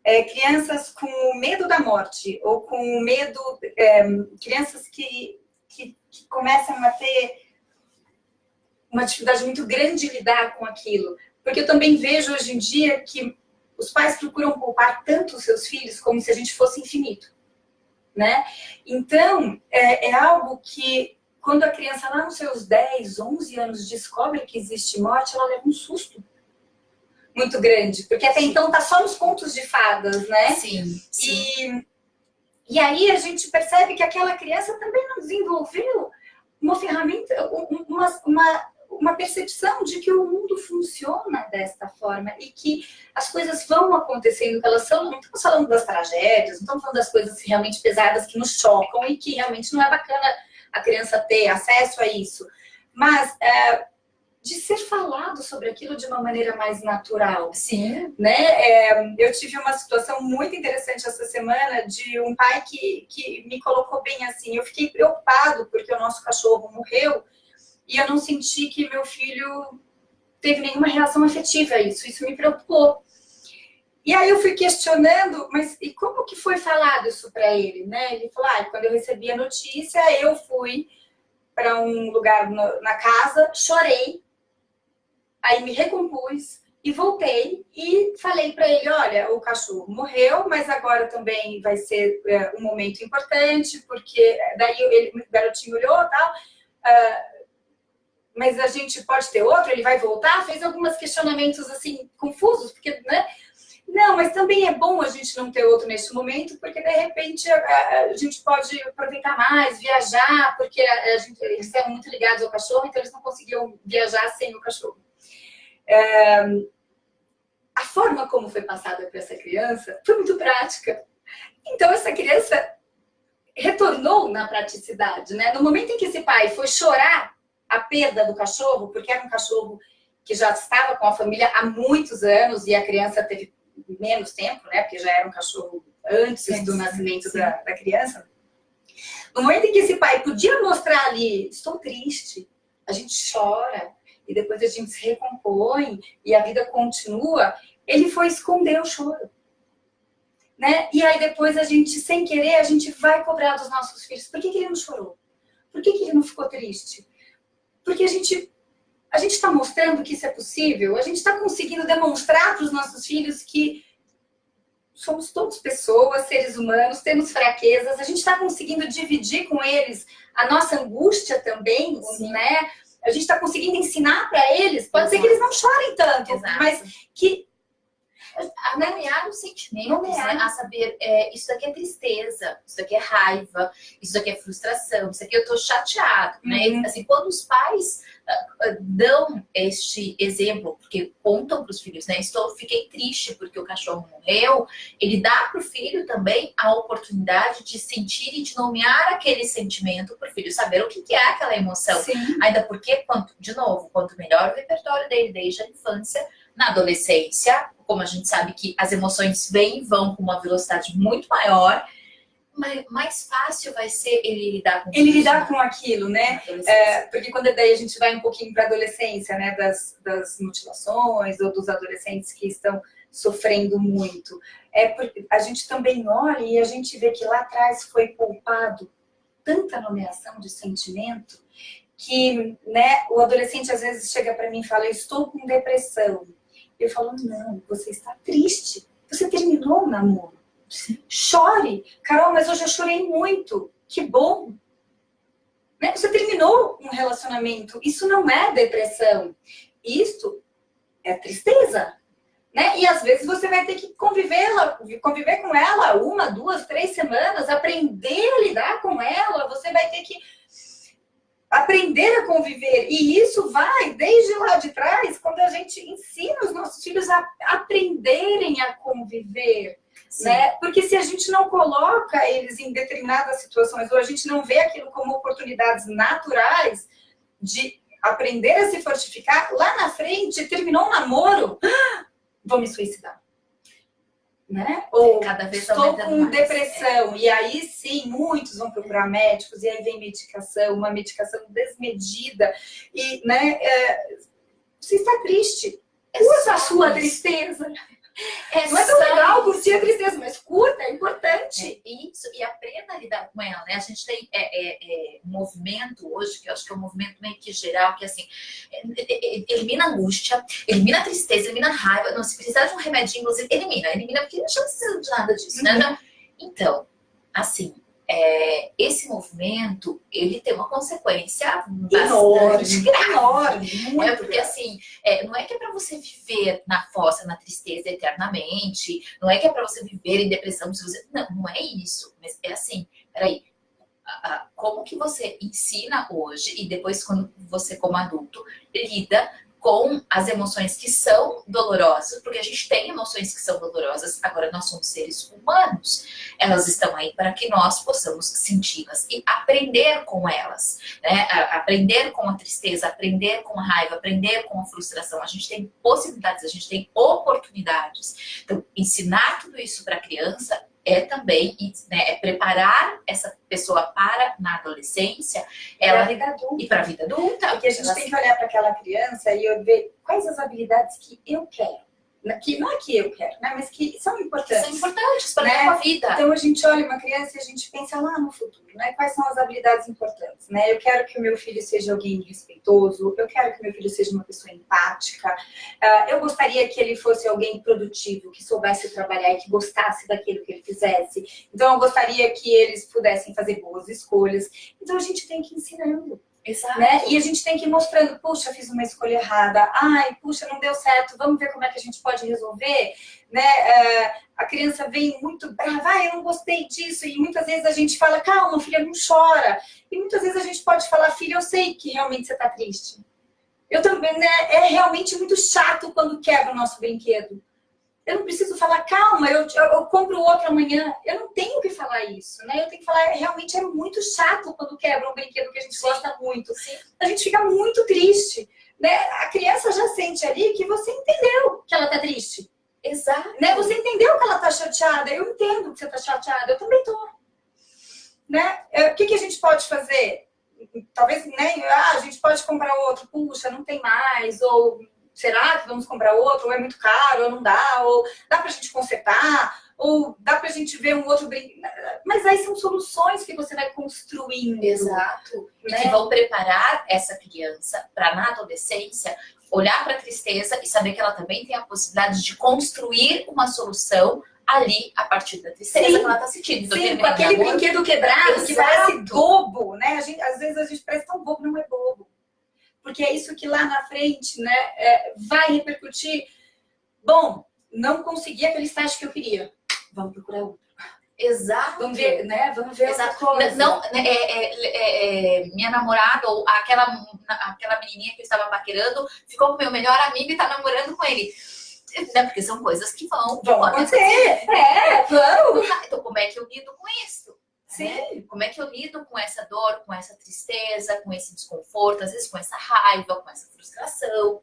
B: é crianças com medo da morte, ou com medo, crianças que começam a ter uma dificuldade muito grande de lidar com aquilo. Porque eu também vejo hoje em dia que os pais procuram poupar tanto os seus filhos como se a gente fosse infinito, né? Então, é algo que, quando a criança lá nos seus 10, 11 anos descobre que existe morte, ela leva um susto muito grande. Porque até então tá só nos contos de fadas, né?
A: Sim, sim.
B: E aí a gente percebe que aquela criança também não desenvolveu uma ferramenta, uma percepção de que o mundo funciona desta forma e que as coisas vão acontecendo, que elas são. Não estamos falando das tragédias, não estamos falando das coisas realmente pesadas que nos chocam e que realmente não é bacana a criança ter acesso a isso. Mas de ser falado sobre aquilo de uma maneira mais natural.
A: Sim.
B: Né? Eu tive uma situação muito interessante essa semana de um pai que me colocou bem assim. Eu fiquei preocupado porque o nosso cachorro morreu e eu não senti que meu filho teve nenhuma reação afetiva a isso. Isso me preocupou. E aí eu fui questionando, mas e como que foi falado isso para ele? Né? Ele falou, quando eu recebi a notícia, eu fui para um lugar na casa, chorei, aí me recompus e voltei e falei para ele, olha, o cachorro morreu, mas agora também vai ser um momento importante, porque daí o garotinho olhou e tal, mas a gente pode ter outro, ele vai voltar? Fez alguns questionamentos assim, confusos, porque, né? Não, mas também é bom a gente não ter outro nesse momento, porque de repente a gente pode aproveitar mais, viajar, porque eles eram muito ligados ao cachorro, então eles não conseguiam viajar sem o cachorro. A forma como foi passada para essa criança foi muito prática. Então essa criança retornou na praticidade, né? No momento em que esse pai foi chorar a perda do cachorro, porque era um cachorro que já estava com a família há muitos anos e a criança teve menos tempo, né? Porque já era um cachorro antes do nascimento da criança. No momento em que esse pai podia mostrar ali, estou triste, a gente chora e depois a gente se recompõe e a vida continua, ele foi esconder o choro. Né? E aí depois a gente, sem querer, a gente vai cobrar dos nossos filhos. Por que ele não chorou? Por que ele não ficou triste? Porque a gente está mostrando que isso é possível, a gente está conseguindo demonstrar para os nossos filhos que somos todos pessoas, seres humanos, temos fraquezas, a gente está conseguindo dividir com eles a nossa angústia também, né? A gente está conseguindo ensinar para eles, pode ser que eles não chorem tanto, mas que...
A: nomear os sentimentos,
B: Nomear.
A: né? A saber, isso daqui é tristeza, isso daqui é raiva, isso daqui é frustração, isso aqui eu tô chateado, né? Assim, quando os pais dão este exemplo, porque contam para os filhos, né? Fiquei triste porque o cachorro morreu, ele dá para o filho também a oportunidade de sentir e de nomear aquele sentimento para o filho saber o que é aquela emoção.
B: Sim.
A: Ainda porque, de novo, quanto melhor o repertório dele desde a infância, na adolescência, como a gente sabe que as emoções vêm e vão com uma velocidade muito maior, mais fácil vai ser ele lidar com
B: Ele
A: isso,
B: lidar
A: né?
B: com aquilo, né? Porque quando daí a gente vai um pouquinho para a adolescência, né? Das mutilações ou dos adolescentes que estão sofrendo muito. Porque a gente também olha e a gente vê que lá atrás foi poupado tanta nomeação de sentimento que, né, o adolescente às vezes chega para mim e fala, eu estou com depressão. Eu falo, não, você está triste. Você terminou o namoro. Chore. Carol, mas hoje eu chorei muito. Que bom. Né? Você terminou um relacionamento. Isso não é depressão. Isto é tristeza. Né? E às vezes você vai ter que conviver com ela 1, 2, 3 semanas, aprender a lidar com ela. Você vai ter que aprender a conviver. E isso vai desde lá de trás, quando a gente ensina os nossos filhos a aprenderem a conviver. Né? Porque se a gente não coloca eles em determinadas situações, ou a gente não vê aquilo como oportunidades naturais de aprender a se fortificar, lá na frente, terminou um namoro, vou me suicidar. Né? Ou
A: cada vez
B: estou com
A: mais,
B: depressão, e aí sim, muitos vão procurar médicos, e aí vem medicação, uma medicação desmedida, e né, você está triste, usa a sua tristeza. Não é tão legal curtir a tristeza, mas curta, é importante.
A: Isso, e aprenda a lidar com ela, né? A gente tem um movimento hoje, que eu acho que é um movimento meio que geral, que assim, elimina a angústia, elimina a tristeza, elimina a raiva. Não, se precisar de um remedinho, inclusive, elimina, porque a gente não precisa de nada disso, né? Não. Então, assim, esse movimento, ele tem uma consequência bastante grave. Porque assim, não é que é para você viver na fossa, na tristeza eternamente, não é que é para você viver em depressão, não é isso. Mas é assim, peraí, como que você ensina hoje e depois quando você como adulto lida com as emoções que são dolorosas, porque a gente tem emoções que são dolorosas, agora nós somos seres humanos, elas estão aí para que nós possamos senti-las e aprender com elas, né? Aprender com a tristeza, aprender com a raiva, aprender com a frustração. A gente tem possibilidades, a gente tem oportunidades. Então, ensinar tudo isso para a criança também, né, preparar essa pessoa para, na adolescência,
B: para a vida adulta.
A: E para a vida adulta.
B: Porque a gente tem que olhar para aquela criança e ver quais as habilidades que eu quero. Que não é que eu quero, né? Mas que são importantes.
A: São importantes para a vida.
B: Então a gente olha uma criança e a gente pensa lá no futuro, né? Quais são as habilidades importantes, né? Eu quero que o meu filho seja alguém respeitoso, eu quero que o meu filho seja uma pessoa empática, eu gostaria que ele fosse alguém produtivo, que soubesse trabalhar e que gostasse daquilo que ele fizesse. Então eu gostaria que eles pudessem fazer boas escolhas. Então a gente tem que ir ensinando.
A: Exato.
B: Né? E a gente tem que ir mostrando, puxa, fiz uma escolha errada, ai, puxa, não deu certo, vamos ver como é que a gente pode resolver, né? A criança vem muito brava, eu não gostei disso, e muitas vezes a gente fala, calma, filha, não chora, e muitas vezes a gente pode falar, filha, eu sei que realmente você tá triste, eu também, né? É realmente muito chato quando quebra o nosso brinquedo. Eu não preciso falar, calma, eu compro outro amanhã. Eu não tenho que falar isso, né? Eu tenho que falar, realmente é muito chato quando quebra um brinquedo que a gente gosta muito. Sim. A gente fica muito triste, né? A criança já sente ali que você entendeu que ela tá triste.
A: Exato.
B: Né? Você entendeu que ela tá chateada. Eu entendo que você tá chateada. Eu também tô. Né? O que a gente pode fazer? Talvez, né? A gente pode comprar outro. Puxa, não tem mais. Ou... será que vamos comprar outro? Ou é muito caro, ou não dá? Ou dá pra gente consertar? Ou dá pra gente ver um outro brinquedo? Mas aí são soluções que você vai construindo.
A: Exato.
B: Né?
A: E que vão preparar essa criança para, na adolescência, olhar para a tristeza e saber que ela também tem a possibilidade de construir uma solução ali, a partir da tristeza que ela tá sentindo. Então,
B: sim, com aquele brinquedo quebrado. Exato. Que parece bobo, né? Às vezes a gente parece tão bobo, não é bobo. Porque é isso que lá na frente, né, vai repercutir. Bom, não consegui aquele estágio que eu queria. Vamos procurar outro.
A: Exato.
B: Vamos ver, né? Vamos ver outra
A: Exato.
B: coisa.
A: Não, minha namorada, ou aquela menininha que eu estava paquerando, ficou com meu melhor amigo e tá namorando com ele. Né? Porque são coisas que vão
B: acontecer. Claro.
A: Então, como é que eu lido com isso?
B: Sim.
A: Né? Como é que eu lido com essa dor, com essa tristeza, com esse desconforto, às vezes com essa raiva, com essa frustração?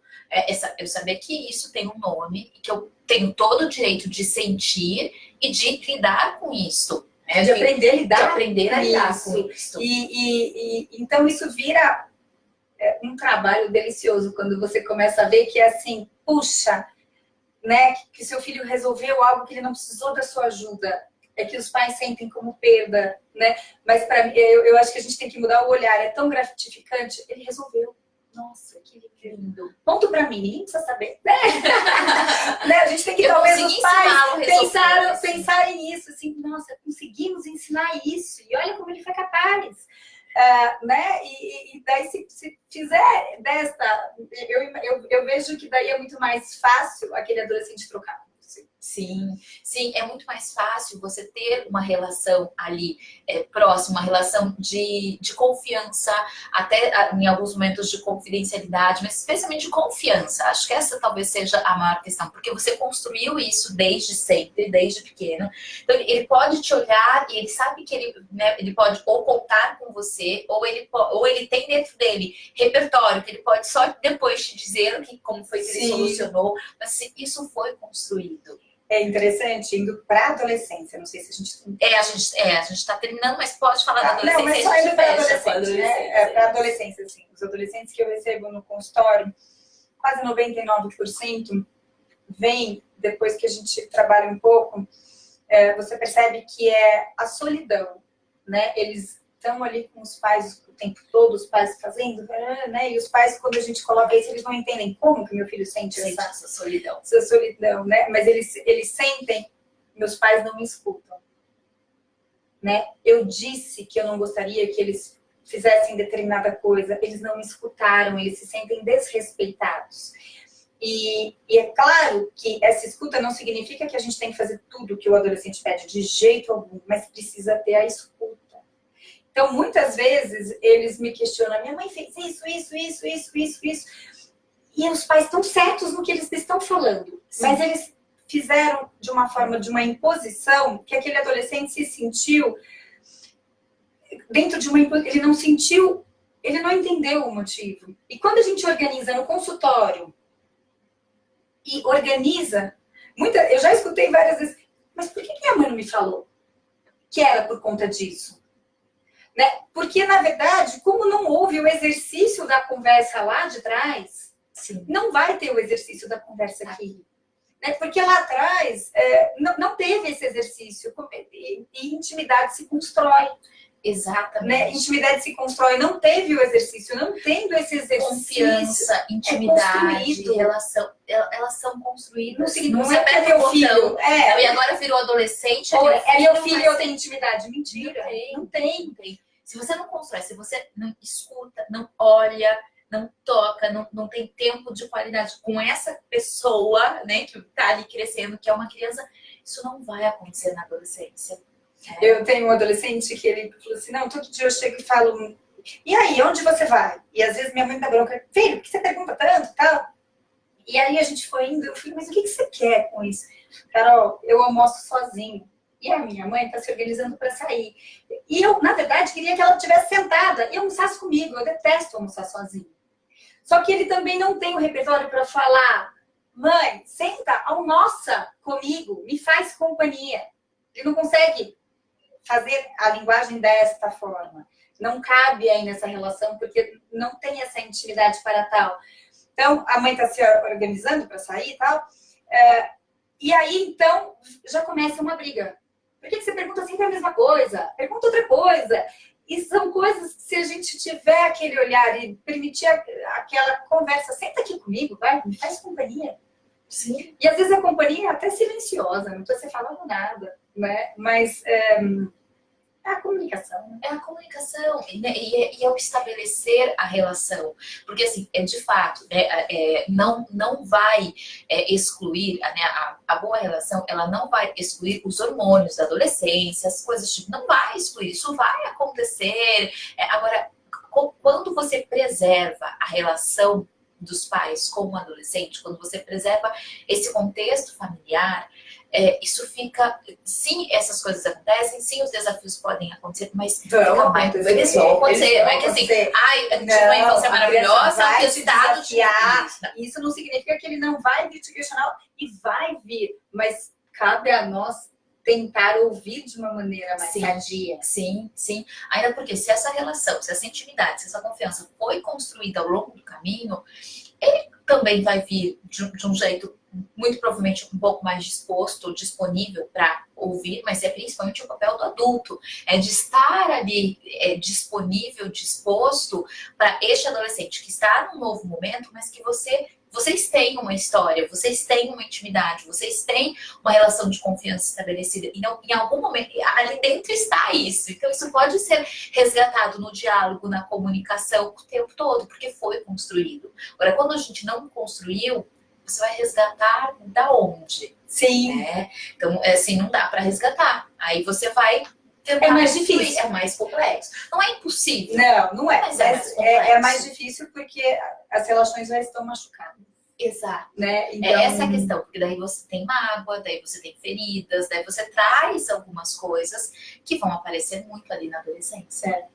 A: Eu saber que isso tem um nome e que eu tenho todo o direito de sentir e de lidar com isso. Né?
B: De aprender a lidar,
A: com isso.
B: Então isso vira um trabalho delicioso quando você começa a ver que é assim, puxa, né, que seu filho resolveu algo que ele não precisou da sua ajuda. É que os pais sentem como perda, né? Mas para mim, eu acho que a gente tem que mudar o olhar. É tão gratificante. Ele resolveu. Nossa, que lindo. Ponto para mim, ninguém precisa saber. Né? A gente tem que, talvez, os pais pensarem nisso. Assim, nossa, conseguimos ensinar isso. E olha como ele foi capaz. Né? E daí, se fizer desta... Eu vejo que daí é muito mais fácil aquele adolescente trocar.
A: Sim, é muito mais fácil você ter uma relação ali próxima, uma relação de confiança, até em alguns momentos de confidencialidade, mas especialmente de confiança. Acho que essa talvez seja a maior questão, porque você construiu isso desde sempre, desde pequeno. Então, ele pode te olhar e ele sabe que ele pode ou contar com você, ou ele tem dentro dele repertório, que ele pode só depois te dizer como foi que ele solucionou, mas assim, isso foi construído.
B: É interessante, indo para a adolescência. Não sei se a gente...
A: A gente está terminando, mas pode falar da adolescência.
B: Não, mas só indo para a adolescência, né? Para a adolescência, assim. Os adolescentes que eu recebo no consultório, quase 99% vem, depois que a gente trabalha um pouco, você percebe que é a solidão, né? Eles estão ali com os pais o tempo todo, os pais fazendo, né? E os pais, quando a gente coloca isso, eles não entendem como que meu filho sente essa solidão. Essa solidão, né? Mas eles sentem, meus pais não me escutam, né? Eu disse que eu não gostaria que eles fizessem determinada coisa, eles não me escutaram, eles se sentem desrespeitados. E é claro que essa escuta não significa que a gente tem que fazer tudo que o adolescente pede, de jeito algum, mas precisa ter a escuta. Então, muitas vezes, eles me questionam, minha mãe fez isso. E os pais estão certos no que eles estão falando. Sim. Mas eles fizeram de uma forma, de uma imposição, que aquele adolescente se sentiu dentro de uma imposição. Ele não sentiu, ele não entendeu o motivo. E quando a gente organiza no consultório, e organiza, eu já escutei várias vezes, mas por que minha mãe não me falou que era por conta disso? Né? Porque, na verdade, como não houve o exercício da conversa lá de trás, sim, não vai ter o exercício da conversa aqui. Né? Porque lá atrás não teve esse exercício. E intimidade se constrói.
A: Exatamente.
B: Né? Intimidade se constrói. Não teve o exercício. Não tendo esse exercício.
A: Confiança, intimidade, relação. Elas são construídas.
B: Não é que meu filho.
A: E agora virou adolescente.
B: Ou é meu filho e eu tenho intimidade. Mentira.
A: Não tem. Se você não constrói, se você não escuta, não olha, não toca, não tem tempo de qualidade com essa pessoa, né, que está ali crescendo, que é uma criança, isso não vai acontecer na adolescência.
B: Eu tenho um adolescente que ele falou assim, não, todo dia eu chego e falo, e aí, onde você vai? E às vezes minha mãe dá bronca, filho, por que você pergunta tanto e tal? E aí a gente foi indo, eu falei, mas o que você quer com isso? Carol, eu almoço sozinho. E a minha mãe está se organizando para sair. E eu, na verdade, queria que ela estivesse sentada e almoçasse comigo. Eu detesto almoçar sozinho. Só que ele também não tem o repertório para falar, mãe, senta, almoça comigo, me faz companhia. Ele não consegue fazer a linguagem desta forma. Não cabe aí nessa relação, porque não tem essa intimidade para tal. Então, a mãe está se organizando para sair e tal. E aí, então, já começa uma briga. Por que você pergunta sempre a mesma coisa? Pergunta outra coisa. E são coisas que, se a gente tiver aquele olhar e permitir aquela conversa, senta aqui comigo, vai, me faz companhia. Sim. E às vezes a companhia é até silenciosa, não precisa ser falando nada, né? Mas É a comunicação, né?
A: É a comunicação e é o estabelecer a relação. Porque, assim, de fato, né, não vai excluir, né, a boa relação, ela não vai excluir os hormônios da adolescência, as coisas tipo, não vai excluir, isso vai acontecer. Agora, quando você preserva a relação dos pais com o adolescente, quando você preserva esse contexto familiar, isso fica... Sim, essas coisas acontecem, sim, os desafios podem acontecer, mas
B: Eles vão acontecer.
A: Não é que assim, a gente tem uma infância maravilhosa, é um testado de
B: desafiar. Isso não significa que ele não vai vir te questionar, e vai vir, mas cabe a nós tentar ouvir de uma maneira mais sadia.
A: Sim, sim. Ainda porque se essa relação, se essa intimidade, se essa confiança foi construída ao longo do caminho, ele também vai vir de um jeito muito provavelmente um pouco mais disposto, disponível para ouvir, mas é principalmente o papel do adulto, de estar ali disponível, disposto para este adolescente que está num novo momento, mas que vocês têm uma história, vocês têm uma intimidade, vocês têm uma relação de confiança estabelecida. E em algum momento, ali dentro está isso. Então, isso pode ser resgatado no diálogo, na comunicação, o tempo todo, porque foi construído. Agora, quando a gente não construiu, você vai resgatar da onde?
B: Sim.
A: Né? Então, assim, não dá para resgatar. Aí você vai tentar.
B: É mais difícil.
A: É mais complexo. Não é impossível.
B: Não é.
A: Mas
B: é mais difícil porque as relações já estão machucadas.
A: Exato.
B: Né? Então...
A: Essa é a questão, porque daí você tem mágoa, daí você tem feridas, daí você traz algumas coisas que vão aparecer muito ali na adolescência.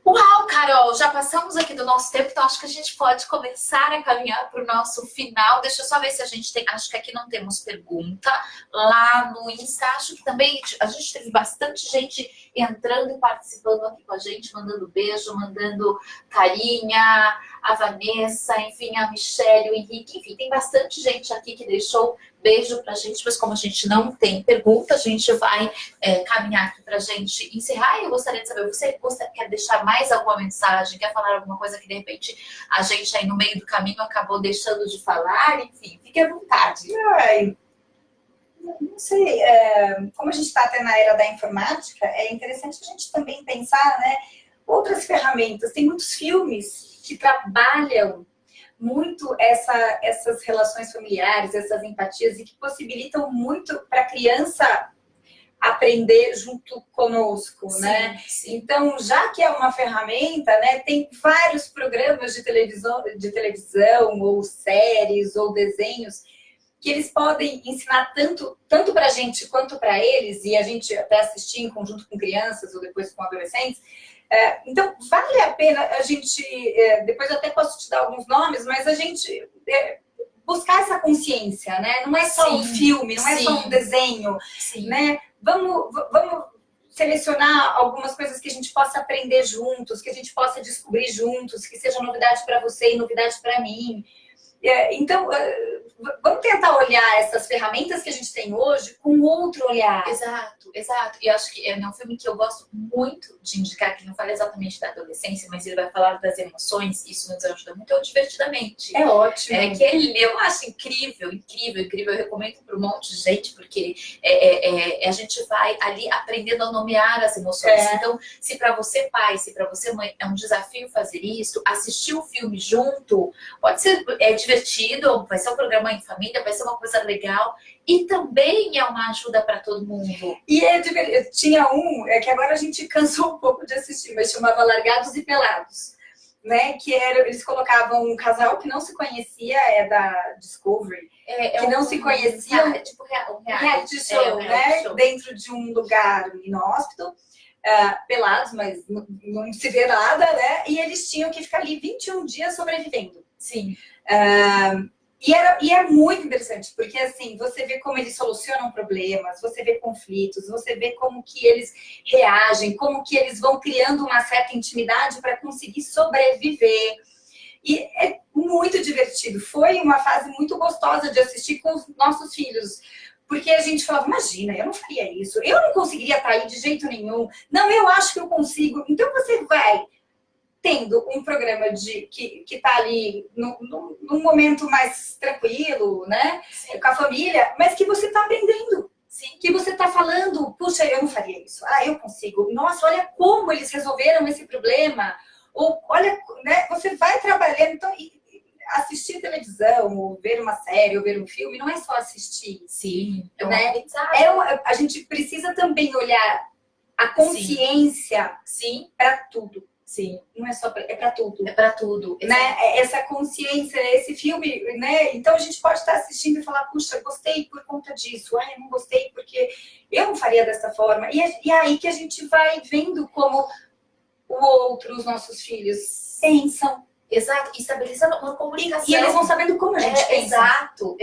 A: Uau, Carol, já passamos aqui do nosso tempo, então acho que a gente pode começar a caminhar para o nosso final. Deixa eu só ver se a gente tem, acho que aqui não temos pergunta. Lá no Insta, acho que também a gente teve bastante gente entrando e participando aqui com a gente, mandando beijo, mandando carinha, a Vanessa, enfim, a Michelle, o Henrique, enfim, tem bastante gente aqui que deixou beijo pra gente, mas como a gente não tem pergunta, a gente vai caminhar aqui pra gente encerrar. E eu gostaria de saber, você quer deixar mais alguma mensagem, quer falar alguma coisa que de repente a gente aí no meio do caminho acabou deixando de falar? Enfim, fique à vontade.
B: Não sei, como a gente está até na era da informática, é interessante a gente também pensar, né, outras ferramentas. Tem muitos filmes que trabalham muito essas relações familiares, essas empatias, e que possibilitam muito para a criança aprender junto conosco, sim, né? Sim. Então, já que é uma ferramenta, né, tem vários programas de televisão, ou séries, ou desenhos, que eles podem ensinar tanto para a gente quanto para eles, e a gente até assistir em conjunto com crianças ou depois com adolescentes. Então, vale a pena a gente, depois eu até posso te dar alguns nomes, mas a gente buscar essa consciência, né? Não é só um filme, não é só um desenho, né? Vamos selecionar algumas coisas que a gente possa aprender juntos, que a gente possa descobrir juntos, que seja novidade para você e novidade para mim. Então, vamos tentar olhar essas ferramentas que a gente tem hoje com outro olhar.
A: Exato, exato. E eu acho que é um filme que eu gosto muito de indicar, que não fala exatamente da adolescência, mas ele vai falar das emoções, isso nos ajuda muito, é o Divertidamente.
B: É ótimo.
A: Eu acho incrível, incrível, incrível. Eu recomendo para um monte de gente, porque a gente vai ali aprendendo a nomear as emoções. Então, se para você pai, se para você mãe é um desafio fazer isso, assistir o filme junto, pode ser divertido, vai ser um programa em família, vai ser uma coisa legal e também é uma ajuda para todo mundo.
B: E tinha que agora a gente cansou um pouco de assistir, mas chamava Largados e Pelados, né? Que eles colocavam um casal que não se conhecia, da Discovery, que não se conhecia,
A: tipo um
B: reality show, né? Dentro de um lugar inóspito. Pelados, mas não se vê nada, né? E eles tinham que ficar ali 21 dias sobrevivendo.
A: Sim.
B: E é muito interessante, porque assim, você vê como eles solucionam problemas, você vê conflitos, você vê como que eles reagem, como que eles vão criando uma certa intimidade para conseguir sobreviver. E é muito divertido. Foi uma fase muito gostosa de assistir com os nossos filhos. Porque a gente falava, imagina, eu não faria isso, eu não conseguiria atrair de jeito nenhum. Não, eu acho que eu consigo. Então você vai tendo um programa que está ali num momento mais tranquilo, né? Sim. Com a família, mas que você está aprendendo.
A: Sim.
B: Que você está falando, puxa, eu não faria isso. Ah, eu consigo. Nossa, olha como eles resolveram esse problema. Ou olha, né, você vai trabalhando. Então, assistir televisão, ou ver uma série, ou ver um filme, não é só assistir.
A: Sim.
B: Né? A gente precisa também olhar a consciência para tudo.
A: Sim.
B: Não é só é para tudo.
A: É para tudo.
B: Né? Essa consciência, esse filme, né? Então a gente pode estar assistindo e falar, puxa, gostei por conta disso, eu não gostei porque eu não faria dessa forma. E é aí que a gente vai vendo como o outro, os nossos filhos pensam.
A: Exato, e estabelecendo uma comunicação.
B: E eles vão sabendo como a gente pensa.
A: Exato.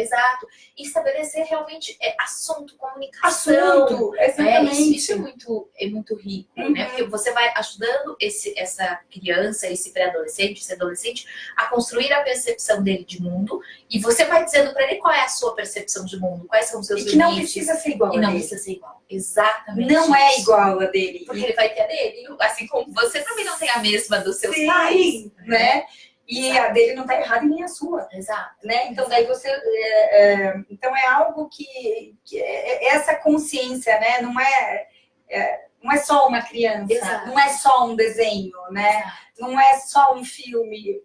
A: E estabelecer realmente assunto, comunicação.
B: Assunto, exatamente.
A: Isso é muito rico, né? Porque você vai ajudando essa criança, esse pré-adolescente, esse adolescente, a construir a percepção dele de mundo. E você vai dizendo para ele qual é a sua percepção de mundo, quais são os seus limites.
B: E que não precisa ser igual a dele.
A: E não precisa ser igual. Exatamente.
B: Não é igual a dele.
A: Porque ele vai ter a dele. Assim como você também não tem a mesma dos seus
B: Sim,
A: pais.
B: Né? E a dele não está errada e nem a sua.
A: Exato.
B: Né? Então, daí você... então, é algo que essa consciência, né? Não é só uma criança.
A: Exato.
B: Não é só um desenho, né?
A: Exato.
B: Não é só um filme.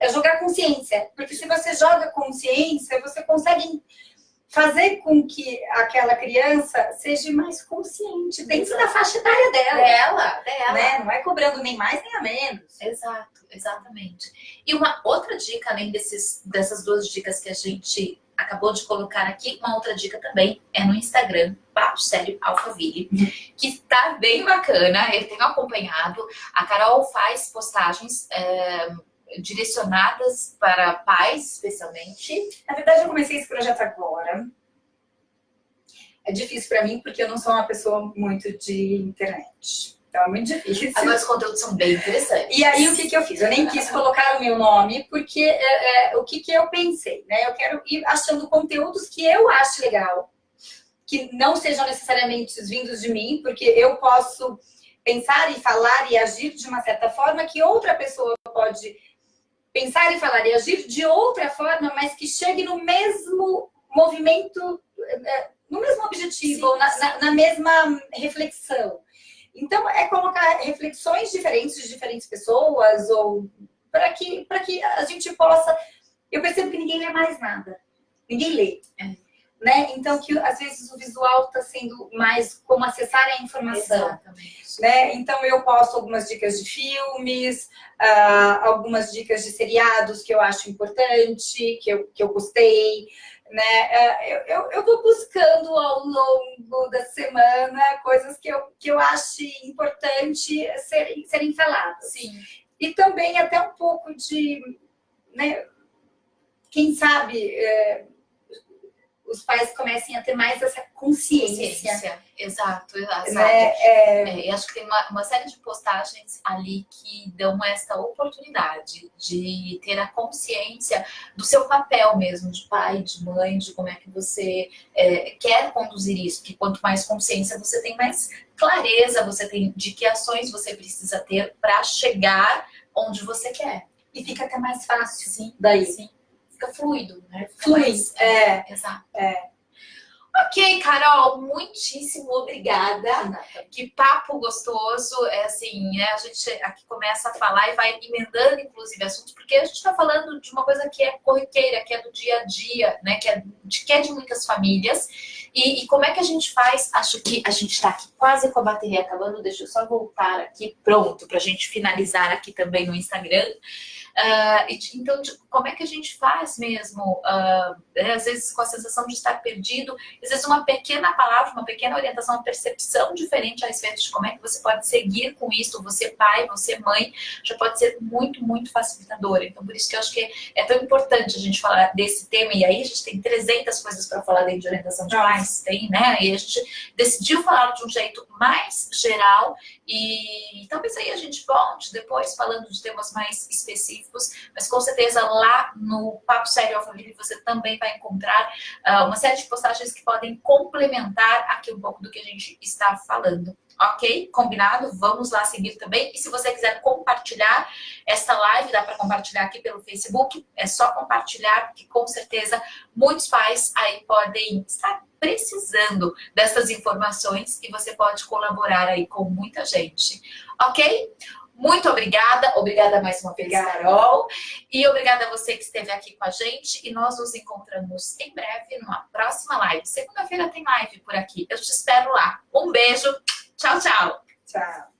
B: É jogar consciência. Porque se você joga consciência, você consegue fazer com que aquela criança seja mais consciente dentro da faixa etária dela. Né? Não é cobrando nem mais nem a menos.
A: Exato, exatamente. E uma outra dica, além dessas duas dicas que a gente acabou de colocar aqui, uma outra dica também é no Instagram, Papo Sério Alphaville, que está bem bacana, eu tenho acompanhado. A Carol faz postagens direcionadas para pais, especialmente.
B: Na verdade, eu comecei esse projeto agora. É difícil para mim, porque eu não sou uma pessoa muito de internet. Então, é muito difícil.
A: Agora, os conteúdos são bem interessantes.
B: E aí, o que eu fiz? Eu nem quis colocar o meu nome, porque o que eu pensei, né? Eu quero ir achando conteúdos que eu acho legal, que não sejam necessariamente vindos de mim, porque eu posso pensar e falar e agir de uma certa forma que outra pessoa pode pensar e falar e agir de outra forma, mas que chegue no mesmo movimento, no mesmo objetivo, na mesma reflexão. Então, é colocar reflexões diferentes de diferentes pessoas, ou para que a gente possa... Eu percebo que ninguém lê mais nada. Ninguém lê. Né? Então, que às vezes o visual está sendo mais como acessar a informação.
A: Exatamente.
B: Né? Então, eu posto algumas dicas de filmes, algumas dicas de seriados que eu acho importante, que eu gostei. Né? Eu vou buscando ao longo da semana coisas que eu acho importante serem faladas.
A: Sim.
B: E também até um pouco de, né, quem sabe... os pais comecem a ter mais essa consciência.
A: Exato.
B: Né?
A: Eu acho que tem uma série de postagens ali que dão essa oportunidade de ter a consciência do seu papel mesmo, de pai, de mãe, de como é que você quer conduzir isso. Porque quanto mais consciência você tem, mais clareza você tem de que ações você precisa ter para chegar onde você quer.
B: E fica até mais fácil.
A: Sim,
B: daí.
A: Sim. Fica fluido, né?
B: Exato.
A: Ok, Carol, muitíssimo obrigada. Que papo gostoso. Assim, né? A gente aqui começa a falar e vai emendando, inclusive, assuntos, porque a gente está falando de uma coisa que é corriqueira, que é do dia a dia, né? Que é de muitas famílias. E como é que a gente faz? Acho que a gente está aqui quase com a bateria acabando. Deixa eu só voltar aqui, pronto, para a gente finalizar aqui também no Instagram. Então, como é que a gente faz mesmo? Às vezes com a sensação de estar perdido, às vezes uma pequena palavra, uma pequena orientação, uma percepção diferente a respeito de como é que você pode seguir com isso, você pai, você mãe, já pode ser muito, muito facilitadora. Então, por isso que eu acho que é tão importante a gente falar desse tema, e aí a gente tem 300 coisas para falar dentro de orientação de pais, tem, né? E a gente decidiu falar de um jeito mais geral, e talvez aí a gente volte depois falando de temas mais específicos, mas com certeza lá no Papo Sério Alphaville você também vai encontrar uma série de postagens que podem complementar aqui um pouco do que a gente está falando Ok? Combinado? Vamos lá seguir também. E se você quiser compartilhar esta live, dá para compartilhar aqui pelo Facebook. É só compartilhar, porque com certeza muitos pais aí podem estar precisando dessas informações e você pode colaborar aí com muita gente. Ok? Muito obrigada. Obrigada mais uma vez, Carol. E obrigada a você que esteve aqui com a gente. E nós nos encontramos em breve numa próxima live. Segunda-feira tem live por aqui. Eu te espero lá. Um beijo. Tchau, tchau.
B: Tchau.